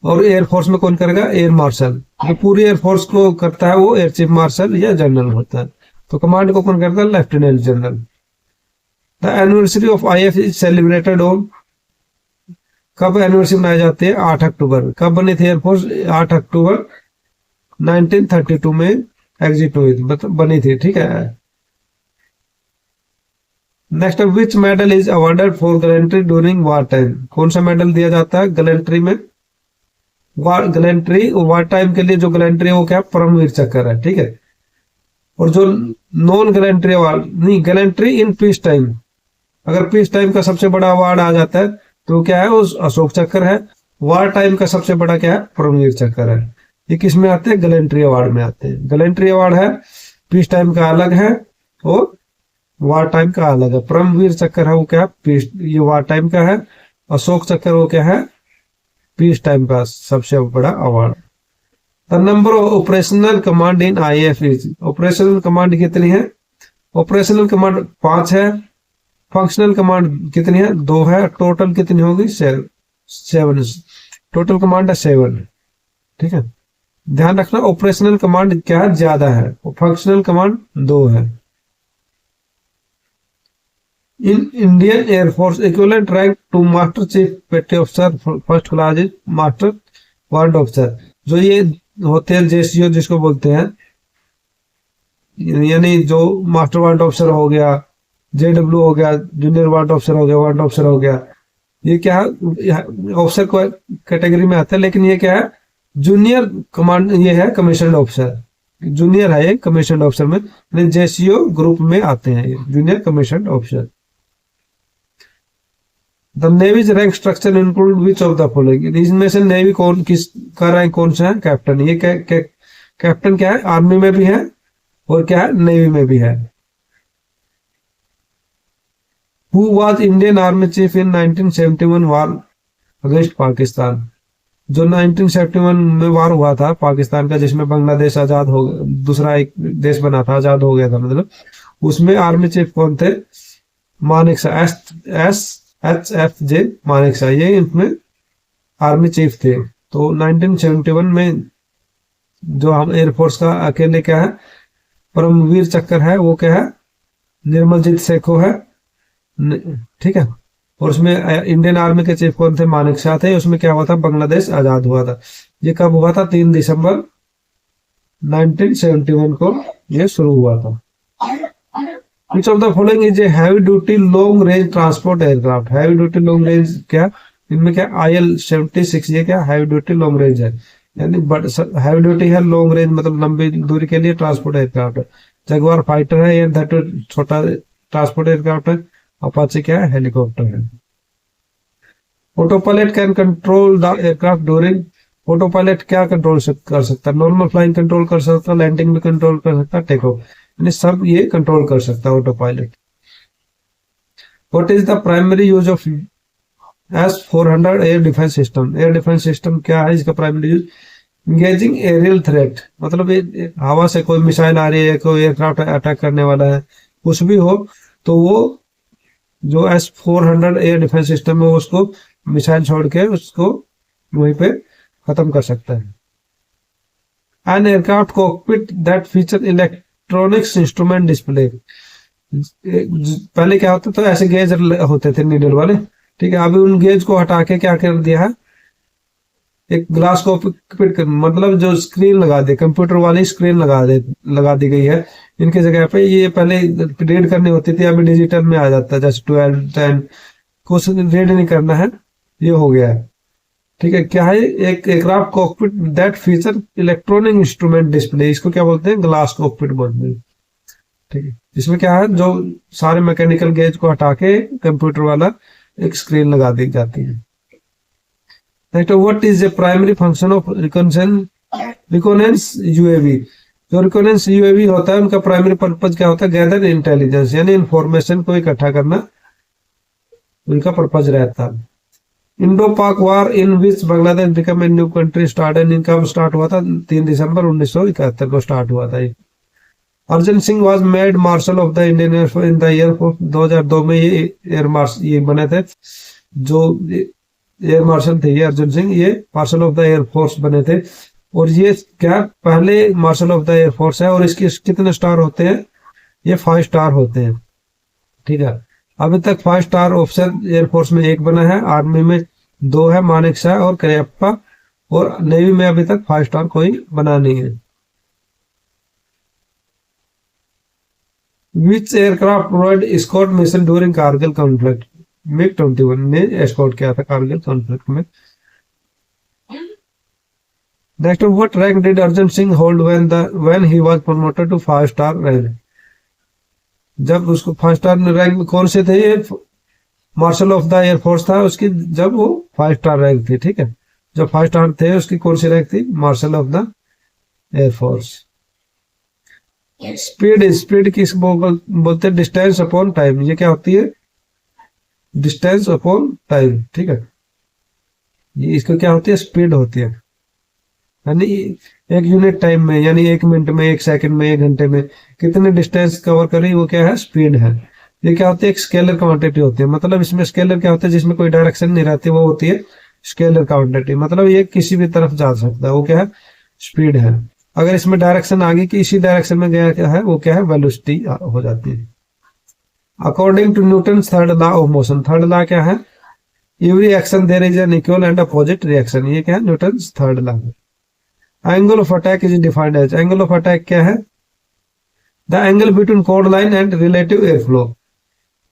Speaker 1: और एयरफोर्स में कौन करेगा, एयर मार्शल। जो पूरी एयरफोर्स को करता है वो एयर चीफ मार्शल या जनरल होता है। तो कमांड को कौन करता है, lieutenant general. The anniversary of IAF is celebrated on, कब एनिवर्सरी मनाई जाती है, 8 अक्टूबर। कब बनी थी एयरफोर्स, 8 अक्टूबर 1932 में एग्जिट हुई थी, मतलब बनी थी, ठीक है। Next, which medal is awarded for gallantry during war time, कौन सा मेडल दिया जाता है गैलेंट्री में, गैलेंट्री वार टाइम के लिए जो गैलेंट्री है वो क्या, परमवीर चक्र है, ठीक है। और जो नॉन गैलेंट्री अवार्ड, नहीं गैलेंट्री इन पीस टाइम, अगर पीस टाइम का सबसे बड़ा अवार्ड आ जाता है तो क्या है, वो अशोक चक्र है। वार टाइम का सबसे बड़ा क्या है, परमवीर चक्र है। ये किस में आते हैं, गैलेंट्री अवार्ड में आते हैं। गैलेंट्री अवार्ड है, पीस टाइम का अलग है और वार टाइम का अलग है। परमवीर चक्र है वो क्या है, ये वार टाइम का है। अशोक चक्र वो क्या है, पीस टाइम का सबसे बड़ा award. The number of operational command in IAF is, operational command कितनी है, ऑपरेशनल कमांड 5 है। फंक्शनल कमांड कितनी है, 2 है। टोटल कितनी होगी, 7। टोटल कमांड है 7, ठीक है। ध्यान रखना ऑपरेशनल कमांड क्या है, ज्यादा है, फंक्शनल कमांड 2 है। In Indian Air Force equivalent rank to master chief petty officer first class is master warrant officer. जो ये होते हैं JCO जिसको बोलते हैं, यानी जो मास्टर वारंट ऑफिसर हो गया, JW हो गया, जूनियर वारंट ऑफिसर हो गया, वारंट ऑफिसर हो गया, ये क्या है ऑफिसर को कैटेगरी में आता है। लेकिन ये क्या है, जूनियर कमांड, ये है कमीशन्ड ऑफिसर, जूनियर है ये कमीशन्ड ऑफिसर में, JCO ग्रुप में आते हैं ये junior commissioned officer. The navy's rank structure include which of the following, इसमें से नेवी कौन किस का रैंक कौन सा है, कैप्टन। ये कैप्टन क्या है, आर्मी में भी है और क्या है, नेवी में भी है। Who was Indian army chief in 1971 war against Pakistan, जो 1971 में वार हुआ था पाकिस्तान का, जिसमें बांग्लादेश आजाद हो गया, दूसरा एक देश बना था, आजाद हो गया था मतलब, उसमें आर्मी चीफ कौन थे, मानेकशॉ, SHFJ मानेकशॉ, ये इनमें आर्मी चीफ थे। तो 1971 में जो हम एयरफोर्स का अकेले क्या है, परमवीर चक्र है, वो क्या है, निर्मलजीत सेखो है, ठीक है। और उसमें इंडियन आर्मी के चीफ कौन थे, मानेकशॉ थे। उसमें क्या हुआ था, बांग्लादेश आजाद हुआ था। ये कब हुआ था, 3 दिसंबर 1971 को ये शुरू हुआ था। Which of the following is a heavy duty long range transport aircraft, heavy duty long range क्या, इनमें क्या IL-76, ये क्या हैवी ड्यूटी लॉन्ग रेंज है, यानी हैवी ड्यूटी है, लॉन्ग रेंज मतलब लंबी दूरी के लिए ट्रांसपोर्ट एयरक्राफ्ट है। जगुआर फाइटर है, ये छोटा ट्रांसपोर्ट एयरक्राफ्ट है। अपाचे क्या है, हेलीकॉप्टर है। Auto pilot can control the aircraft during, auto pilot क्या कंट्रोल कर सकता है, नॉर्मल फ्लाइंग कंट्रोल कर सकता है, लैंडिंग भी कंट्रोल कर सकता है, टेक ऑफ, यानी सब ये कंट्रोल कर सकता है autopilot. What is the primary use of S-400 air defence system, air defence system क्या है इसका primary use, engaging aerial threat, मतलब ये हवा से कोई मिसाइल आ रही है, कोई एयरक्राफ्ट अटैक करने वाला है, कुछ भी हो तो वो जो S-400 एयर डिफेंस सिस्टम है उसको मिसाइल छोड़ के उसको वहीं पे खत्म कर सकता है। An aircraft cockpit that feature electronics instrument display, पहले क्या होता था, ऐसे गेज होते थे नीडल वाले, ठीक है। अभी उन गेज को हटा के क्या कर दिया है, एक ग्लास कॉकपिट मतलब जो स्क्रीन लगा दे, कंप्यूटर वाली स्क्रीन लगा दी गई है इनकी जगह पे। ये पहले रीड करनी होती थी, अभी डिजिटल में आ जाता है, जैसे 12 10 कुछ रीड नहीं करना है, ये हो गया है। ठीक है, क्या है, एक aircraft cockpit that feature electronic instrument display, इसको क्या बोलते हैं, ग्लास कॉकपिट बोलते हैं। ठीक है, इसमें क्या है, जो सारे मैकेनिकल गेज को हटा के कंप्यूटर वाला एक स्क्रीन लगा दी जाती है। Next, what is the primary function of reconnaissance UAV. जो रिकॉनेंस यूएवी होता है उनका प्राइमरी पर्पज क्या होता है, गैदर इंटेलिजेंस, यानी इंफॉर्मेशन को इकट्ठा करना उनका पर्पज रहता है। Indo Pak war in which Bangladesh become a new country started, इनका स्टार्ट हुआ था 3 दिसंबर 1971 को स्टार्ट हुआ था। Arjan Singh was made marshal of the Indian Air Force in the year 2002 में ये एयर मार्शल ये बने थे, जो एयर मार्शल थे ये अर्जुन सिंह, ये मार्शल ऑफ द एयरफोर्स बने थे। और ये क्या पहले मार्शल ऑफ द एयरफोर्स है, और इसके कितने स्टार होते हैं, ये 5 स्टार होते हैं। ठीक है, अभी तक 5 स्टार ऑफिसर एयरफोर्स में एक बना है, आर्मी में 2 है, मानेक शाह और करियप्पा, और नेवी में अभी तक 5 स्टार कोई बना नहीं है। Which aircraft provide escort mission during Kargil conflict, MiG-21 ने एस्कॉर्ट किया था कारगिल कॉन्फ्लिक्ट में। Next, what rank did Arjun Singh hold when he was promoted to 5 star rank, जब उसको 5 स्टार रैंक में कौन से थे, ये मार्शल ऑफ द एयरफोर्स था उसकी, जब वो 5 स्टार रैंक थी। ठीक है, जब 5 स्टार थे उसकी कौन सी रैंक थी, martial of the air force. Speed किस बोलते हैं, डिस्टेंस अपॉन टाइम, ये क्या होती है, डिस्टेंस अपॉन टाइम। ठीक है, ये इसको क्या होती है, स्पीड होती है, यानी एक यूनिट टाइम में, यानी 1 मिनट में, 1 सेकंड में, 1 घंटे में कितने डिस्टेंस कवर करी, वो क्या है, स्पीड है। ये क्या होती है, एक स्केलर क्वांटिटी होती है, मतलब इसमें स्केलर क्या होता है, जिसमें कोई डायरेक्शन नहीं रहती, वो होती है स्केलर क्वांटिटी, मतलब ये किसी भी तरफ जा सकता है, वो क्या है, स्पीड है। अगर इसमें डायरेक्शन आगे की इसी डायरेक्शन में गया क्या है, वो क्या है, वेलोसिटी हो जाती है। According to Newton third law of motion, third law क्या है, every action there is an equal and opposite reaction, ये क्या है, Newton third law. Angle of attack is defined as, angle of attack क्या है, the angle between chord line and relative air flow,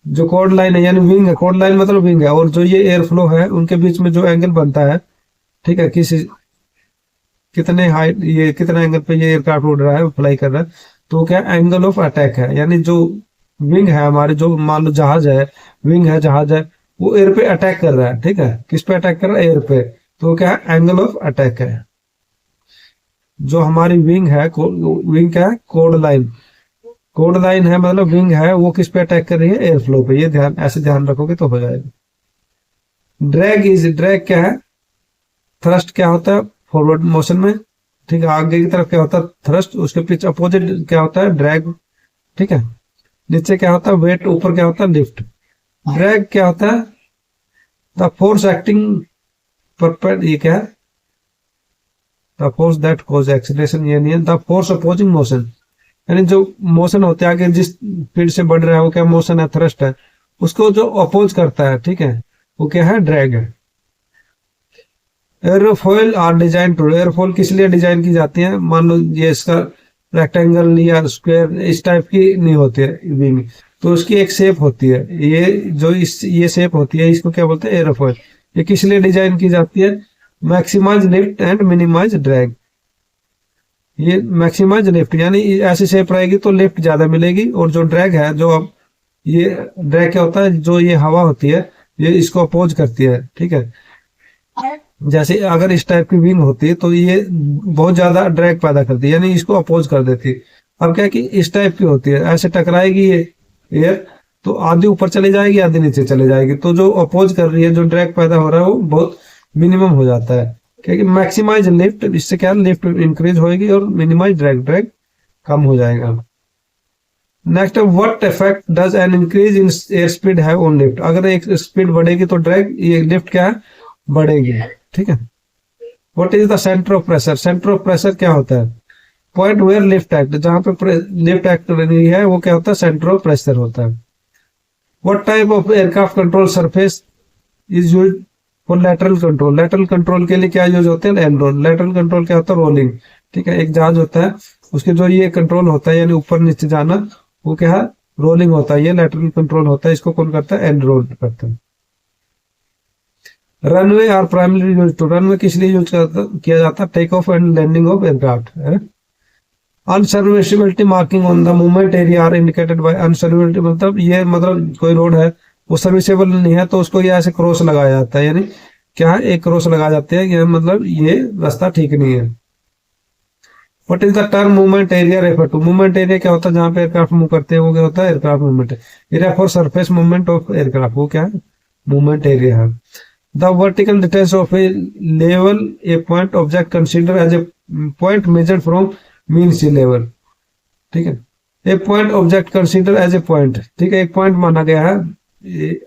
Speaker 1: जो chord line है यानी wing है, chord line मतलब विंग है, और जो ये एयर फ्लो है उनके बीच में जो एंगल बनता है, ठीक है, कितने हाइट, ये कितने एंगल पे ये एयरक्राफ्ट उड़ रहा है, फ्लाई कर रहा है, तो क्या एंगल ऑफ अटैक है, यानी जो विंग है हमारे, जो मान लो जहाज है, विंग है, जहाज है, वो एयर पे अटैक कर रहा है। ठीक है, किस पे अटैक कर रहा है, एयर पे, तो क्या है, एंगल ऑफ अटैक है। जो हमारी विंग है, विंग क्या है, कॉर्ड लाइन, कॉर्ड लाइन है मतलब विंग है, वो किस पे अटैक कर रही है, एयर फ्लो पे, ये ध्यान ऐसे ध्यान रखोगे तो हो जाएगा। ड्रैग क्या है, थ्रस्ट क्या होता है फॉरवर्ड मोशन में, ठीक है, आगे की तरफ क्या होता है थ्रस्ट, उसके पीछे अपोजिट क्या होता है ड्रैग। ठीक है, नीचे क्या होता है वेट, ऊपर क्या होता है लिफ्ट। ड्रैग क्या होता है, द फोर्स एक्टिंग परपेंड, ये क्या है, the force that cause acceleration, ये नहीं है, द फोर्स अपोजिंग मोशन, यानी जो मोशन होते हैं आगे जिस स्पीड से बढ़ रहा है वो क्या मोशन है, थ्रस्ट है, उसको जो अपोज करता है, ठीक है, वो क्या है, ड्रैग है। Aerofoil are design to, aerofoil किस लिए डिजाइन की जाती है, मान लो ये इसका रेक्टेंगल या स्क्वायर इस टाइप की नहीं होती है विंग, तो उसकी एक शेप होती है, ये जो ये शेप होती है, इसको क्या बोलते हैं, एयरोफॉयल। ये किस लिए डिजाइन की जाती है, maximise lift and minimise drag. ये मैक्सिमाइज लिफ्ट यानी ऐसी शेप रहेगी तो लिफ्ट ज्यादा मिलेगी, और जो ड्रैग है, जो अब ये ड्रैग क्या होता है, जो ये हवा होती है ये इसको अपोज करती है। ठीक है, जैसे अगर इस टाइप की विंग होती है तो ये बहुत ज्यादा ड्रैग पैदा करती है, यानी इसको अपोज कर देती है। अब क्या कि इस टाइप की होती है, ऐसे टकराएगी ये एयर, तो आधी ऊपर चली जाएगी, आधी नीचे चले जाएगी, तो जो अपोज कर रही है, जो ड्रैग पैदा हो रहा है वो बहुत मिनिमम हो जाता है, क्योंकि मैक्सिमाइज लिफ्ट, इससे क्या लिफ्ट इंक्रीज होगी और मिनिमाइज ड्रैग कम हो जाएगा। Next, what effect does an increase in air speed have on lift, अगर एक स्पीड बढ़ेगी तो ड्रैग, ये लिफ्ट क्या है, बढ़ेगी। ठीक है, what is the centre of pressure, centre of pressure क्या होता है, पॉइंट वेयर लिफ्ट एक्ट, जहां पे लिफ्ट एक्ट कर रही है वो क्या होता है, सेंटर ऑफ प्रेशर होता है। What type of aircraft control surface is used for lateral control के लिए क्या यूज होते हैं, एंड्रोन। लेटरल कंट्रोल क्या होता है, रोलिंग, ठीक है। एक जहाज होता है, उसके जो ये कंट्रोल होता है यानी ऊपर नीचे जाना, वो क्या है, रोलिंग होता है, ये लेटरल कंट्रोल होता है, इसको कौन करता है, एंड्रोन करता है। Runway are primary use to, runway किस लिए यूज किया जाता है, take off and landing of aircraft. Unserviceability marking on the movement area are indicated by unserviceability, मतलब ये मतलब कोई रोड है वो सर्विसेबल नहीं है तो उसको ये ऐसे क्रॉस लगाया जाता है, यानी क्या है, एक क्रॉस लगा जाते हैं, ये मतलब ये रास्ता ठीक नहीं है। What is the term movement area refer to, movement area क्या होता है, जहां पे एयरक्राफ्ट मूव करते हैं वो क्या होता है, aircraft movement area for surface movement of aircraft, वो क्या है, मूवमेंट एरिया है। The vertical distance of a level a point object consider as a point measured from mean sea level, ठीक है। A point object consider as a point, ठीक है, एक point माना गया है,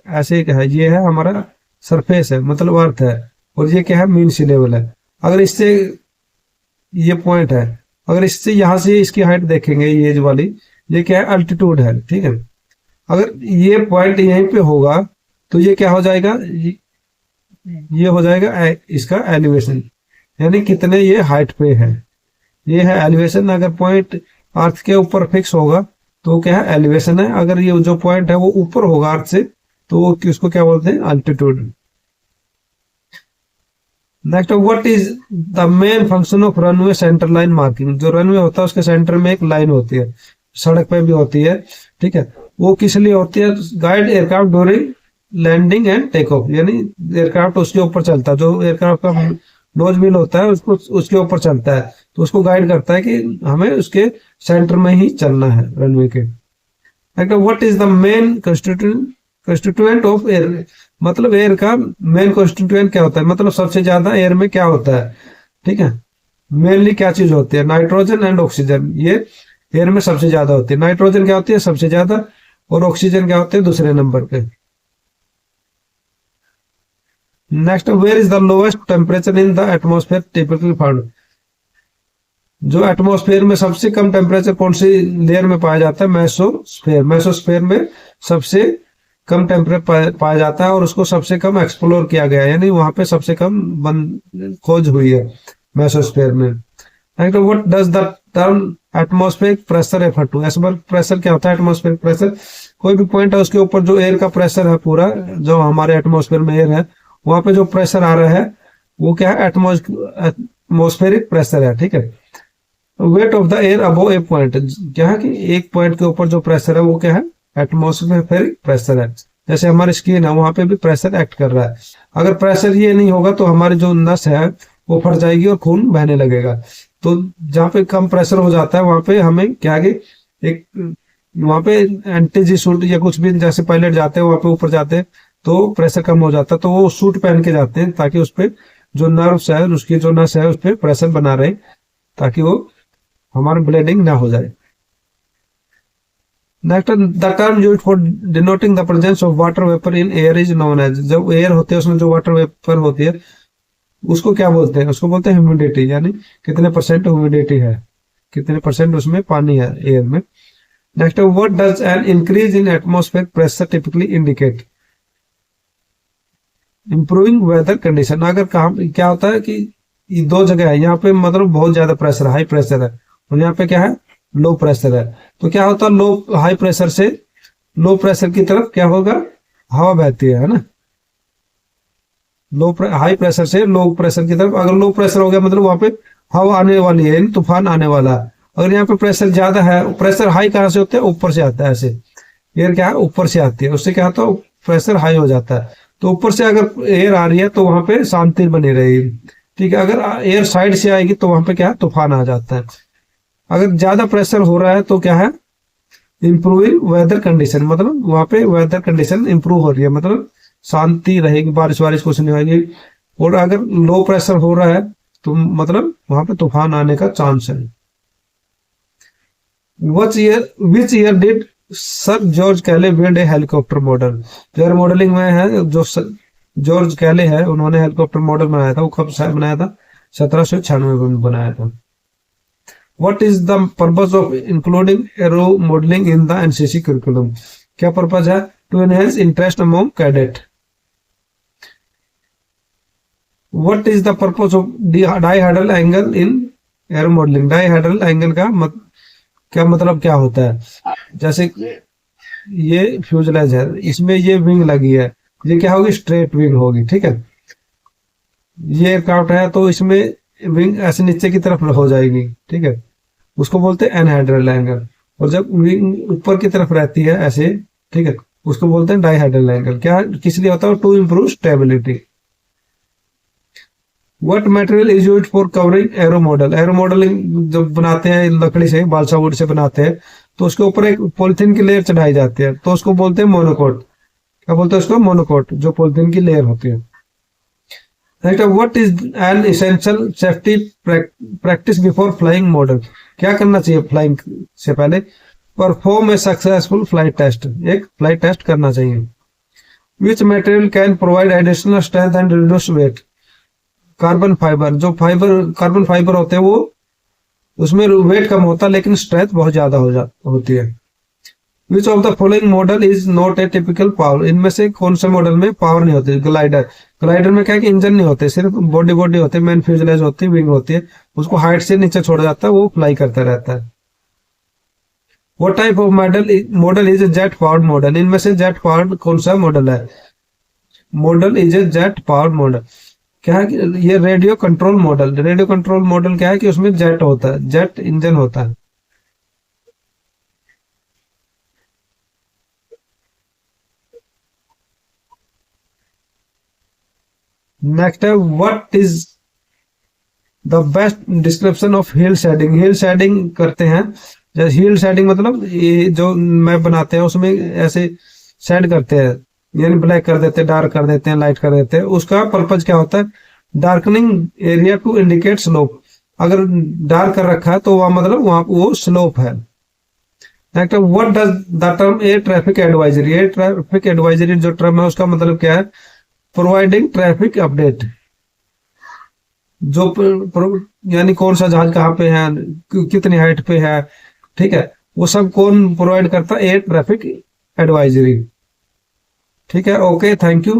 Speaker 1: ऐसे क्या है, ये है हमारा सरफेस है, मतलब अर्थ है, और ये क्या है, मीन सी लेवल है। अगर इससे ये पॉइंट है, अगर इससे यहां से इसकी हाइट देखेंगे, ये जो वाली, ये क्या है, अल्टीट्यूड है, ठीक है। अगर ये पॉइंट यहीं पे होगा तो ये क्या हो जाएगा, ये हो जाएगा इसका एलिवेशन, यानी कितने ये हाइट पे है, ये है एलिवेशन। अगर पॉइंट अर्थ के ऊपर फिक्स होगा तो क्या है, एलिवेशन है। अगर ये जो पॉइंट है वो ऊपर होगा अर्थ से तो उसको क्या बोलते हैं, altitude. Next, what is the main function of runway centre line marking, जो रनवे होता है उसके सेंटर में एक लाइन होती है, सड़क पे भी होती है, ठीक है। वो किस लिए होती है, guide aircraft during landing and take off, यानी एयरक्राफ्ट उसके ऊपर चलता है, जो एयरक्राफ्ट का नोज व्हील होता है उसको उसके ऊपर चलता है, तो उसको गाइड करता है कि हमें उसके सेंटर में ही चलना है रनवे के। What is the main constituent of air, मतलब एयर का मेन कंस्टिट्यूएंट क्या होता है, मतलब सबसे ज्यादा एयर में क्या होता है, ठीक है। मेनली क्या चीज होती है, नाइट्रोजन एंड ऑक्सीजन, ये एयर में सबसे ज्यादा होती है। नाइट्रोजन क्या होती है, सबसे ज्यादा, और ऑक्सीजन क्या होते हैं, दूसरे नंबर पे। Next, where is the lowest temperature in the atmosphere typically found, जो एटमोस्फेयर में सबसे कम टेम्परेचर कौन सी लेयर में पाया जाता है, मेसोस्फेयर। मेसोस्फेयर में सबसे कम टेम्परेचर पाया जाता है और उसको सबसे कम एक्सप्लोर किया गया है, यानी वहां पे सबसे कम खोज हुई है मेसोस्फेयर में। What does the term atmospheric pressure refer to, atmospheric pressure क्या होता है, एटमोस्फेरिक प्रेशर कोई भी पॉइंट है उसके ऊपर जो एयर का प्रेशर है पूरा, जो हमारे एटमोस्फेयर में एयर है वहां पे जो प्रेशर आ रहा है वो क्या है, एटमोस्फेरिक प्रेशर है, ठीक है। Weight of the air above A point, क्या है कि एक पॉइंट के ऊपर जो प्रेशर है वो क्या है, एटमोस्फेरिक प्रेशर है। जैसे हमारी स्किन है वहां पे भी प्रेशर एक्ट कर रहा है, अगर प्रेशर ये नहीं होगा तो हमारी जो नस है वो फट जाएगी और खून बहने लगेगा। तो जहाँ पे कम प्रेशर हो जाता है वहां पे हमें क्या है, एक वहां पे एंटीजी सूट या कुछ भी, जैसे पायलट जाते हैं वहां पे ऊपर जाते हैं तो प्रेशर कम हो जाता है, तो वो सूट पहन के जाते हैं ताकि उस पर जो नर्व्स है, उसकी जो नस है उस पर प्रेशर बना रहे, ताकि वो हमारा ब्लीडिंग ना हो जाए। Next, the term used for denoting the presence of water vapour in air is known as, जब एयर होते हैं उसमें जो वाटर वेपर होती है उसको क्या बोलते हैं, उसको बोलते हैं ह्यूमिडिटी, यानी कितने परसेंट ह्यूमिडिटी है, कितने परसेंट उसमें पानी है एयर में। Next, what does an increase in atmospheric pressure typically indicate, improving weather condition. अगर क्या होता है कि ये दो जगह है, यहाँ पे मतलब बहुत ज्यादा प्रेशर, हाई प्रेशर है, और यहाँ पे क्या है, लो प्रेशर है। तो क्या होता है, लो हाई प्रेशर से लो प्रेशर की तरफ क्या होगा, हवा बहती है ना, हाई प्रेशर से लो प्रेशर की तरफ। अगर लो प्रेशर हो गया मतलब वहां पे हवा आने वाली है, तूफान आने वाला है। अगर यहाँ पे प्रेशर ज्यादा है, प्रेशर हाई कहाँ से होता है, ऊपर से आता है, ऐसे एयर क्या है ऊपर से आती है, उससे क्या होता है, प्रेशर हाई हो जाता है। तो ऊपर से अगर एयर आ रही है तो वहां पे शांति बनी रहेगी, ठीक है। अगर एयर साइड से आएगी तो वहां पे क्या है, तूफान आ जाता है। अगर ज्यादा प्रेशर हो रहा है तो क्या है, इंप्रूविंग वेदर कंडीशन, मतलब वहां पे वेदर कंडीशन इंप्रूव हो रही है, मतलब शांति रहेगी, बारिश वारिश कुछ नहीं होगी। और अगर लो प्रेशर हो रहा है तो मतलब वहां पे तूफान आने का चांस है। Which year did sir George कैले बिल्ड ए हेलीकॉप्टर मॉडल, जो मॉडलिंग में है, जो जॉर्ज कैले है उन्होंने हेलीकॉप्टर मॉडल बनाया था, वो कब बनाया था, 1796 में बनाया था। What is the purpose of including aero modeling in the NCC curriculum, क्या पर्पज है, to enhance interest among cadet. What is the purpose of dihedral angle in aero modelling? Dihedral angle का क्या मतलब क्या होता है? जैसे ये फ्यूजलेज है, इसमें ये विंग लगी है, ये क्या होगी? स्ट्रेट विंग होगी, ठीक है। ये एयरक्राफ्ट है तो इसमें विंग ऐसे नीचे की तरफ हो जाएगी, ठीक है, उसको बोलते हैं एनहेड्रल एंगल। और जब विंग ऊपर की तरफ रहती है ऐसे, ठीक है, उसको बोलते हैं डाइहेड्रल एंगल। क्या किस लिए होता है? To improve stability. What material is used for covering aero model? Aero modelling जब बनाते हैं लकड़ी से, बालसा वुड से बनाते हैं, तो उसके ऊपर एक पॉलिथीन की लेयर चढ़ाई जाती है, तो उसको बोलते हैं मोनोकोट। क्या बोलते हैं उसको? मोनोकोट, जो पॉलिथीन की लेयर होती है। Next, what is an essential safety practice before flying model? क्या करना चाहिए फ्लाइंग से पहले? Perform a successful flight test, एक फ्लाइट टेस्ट करना चाहिए। Which material can provide additional strength and reduce weight? Carbon fibre, जो कार्बन फाइबर होते हैं वो, उसमें वेट कम होता है लेकिन स्ट्रेंथ बहुत ज्यादा होती है। विच of the following model is not a typical power? इनमें से कौन से मॉडल में पावर नहीं होती? ग्लाइडर, ग्लाइडर में क्या है कि इंजन नहीं होते, सिर्फ बॉडी होती है, मेन फ्यूजलेज होती है, विंग होती है, उसको हाइट से नीचे छोड़ा जाता है, वो फ्लाई करता रहता है। वो type of model is a jet powered model? इनमें से जेट पावर्ड कौन सा मॉडल है? Model is a jet powered model. क्या है कि ये radio control model, radio control model क्या है कि उसमें जेट होता है, जेट इंजन होता है। नेक्स्ट है, what is the best description of hill shading? Hill shading करते हैं, जैसे हिल शेडिंग मतलब ये जो मैप बनाते हैं उसमें ऐसे शेड करते हैं, यानी ब्लैक कर देते हैं, डार्क कर देते हैं, लाइट कर देते हैं। उसका पर्पज क्या होता है? Darkening area to indicate slope. अगर डार्क कर रखा है तो वहां मतलब वहां वो स्लोप है। Next, what does the term A traffic advisory? A traffic advisory जो टर्म है उसका मतलब क्या है? Providing traffic update. यानी कौन सा जहाज कहाँ पे है, कितनी हाइट पे है, ठीक है, वो सब कौन प्रोवाइड करता है? Air traffic advisory. ठीक है, okay, thank you,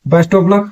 Speaker 1: best of luck.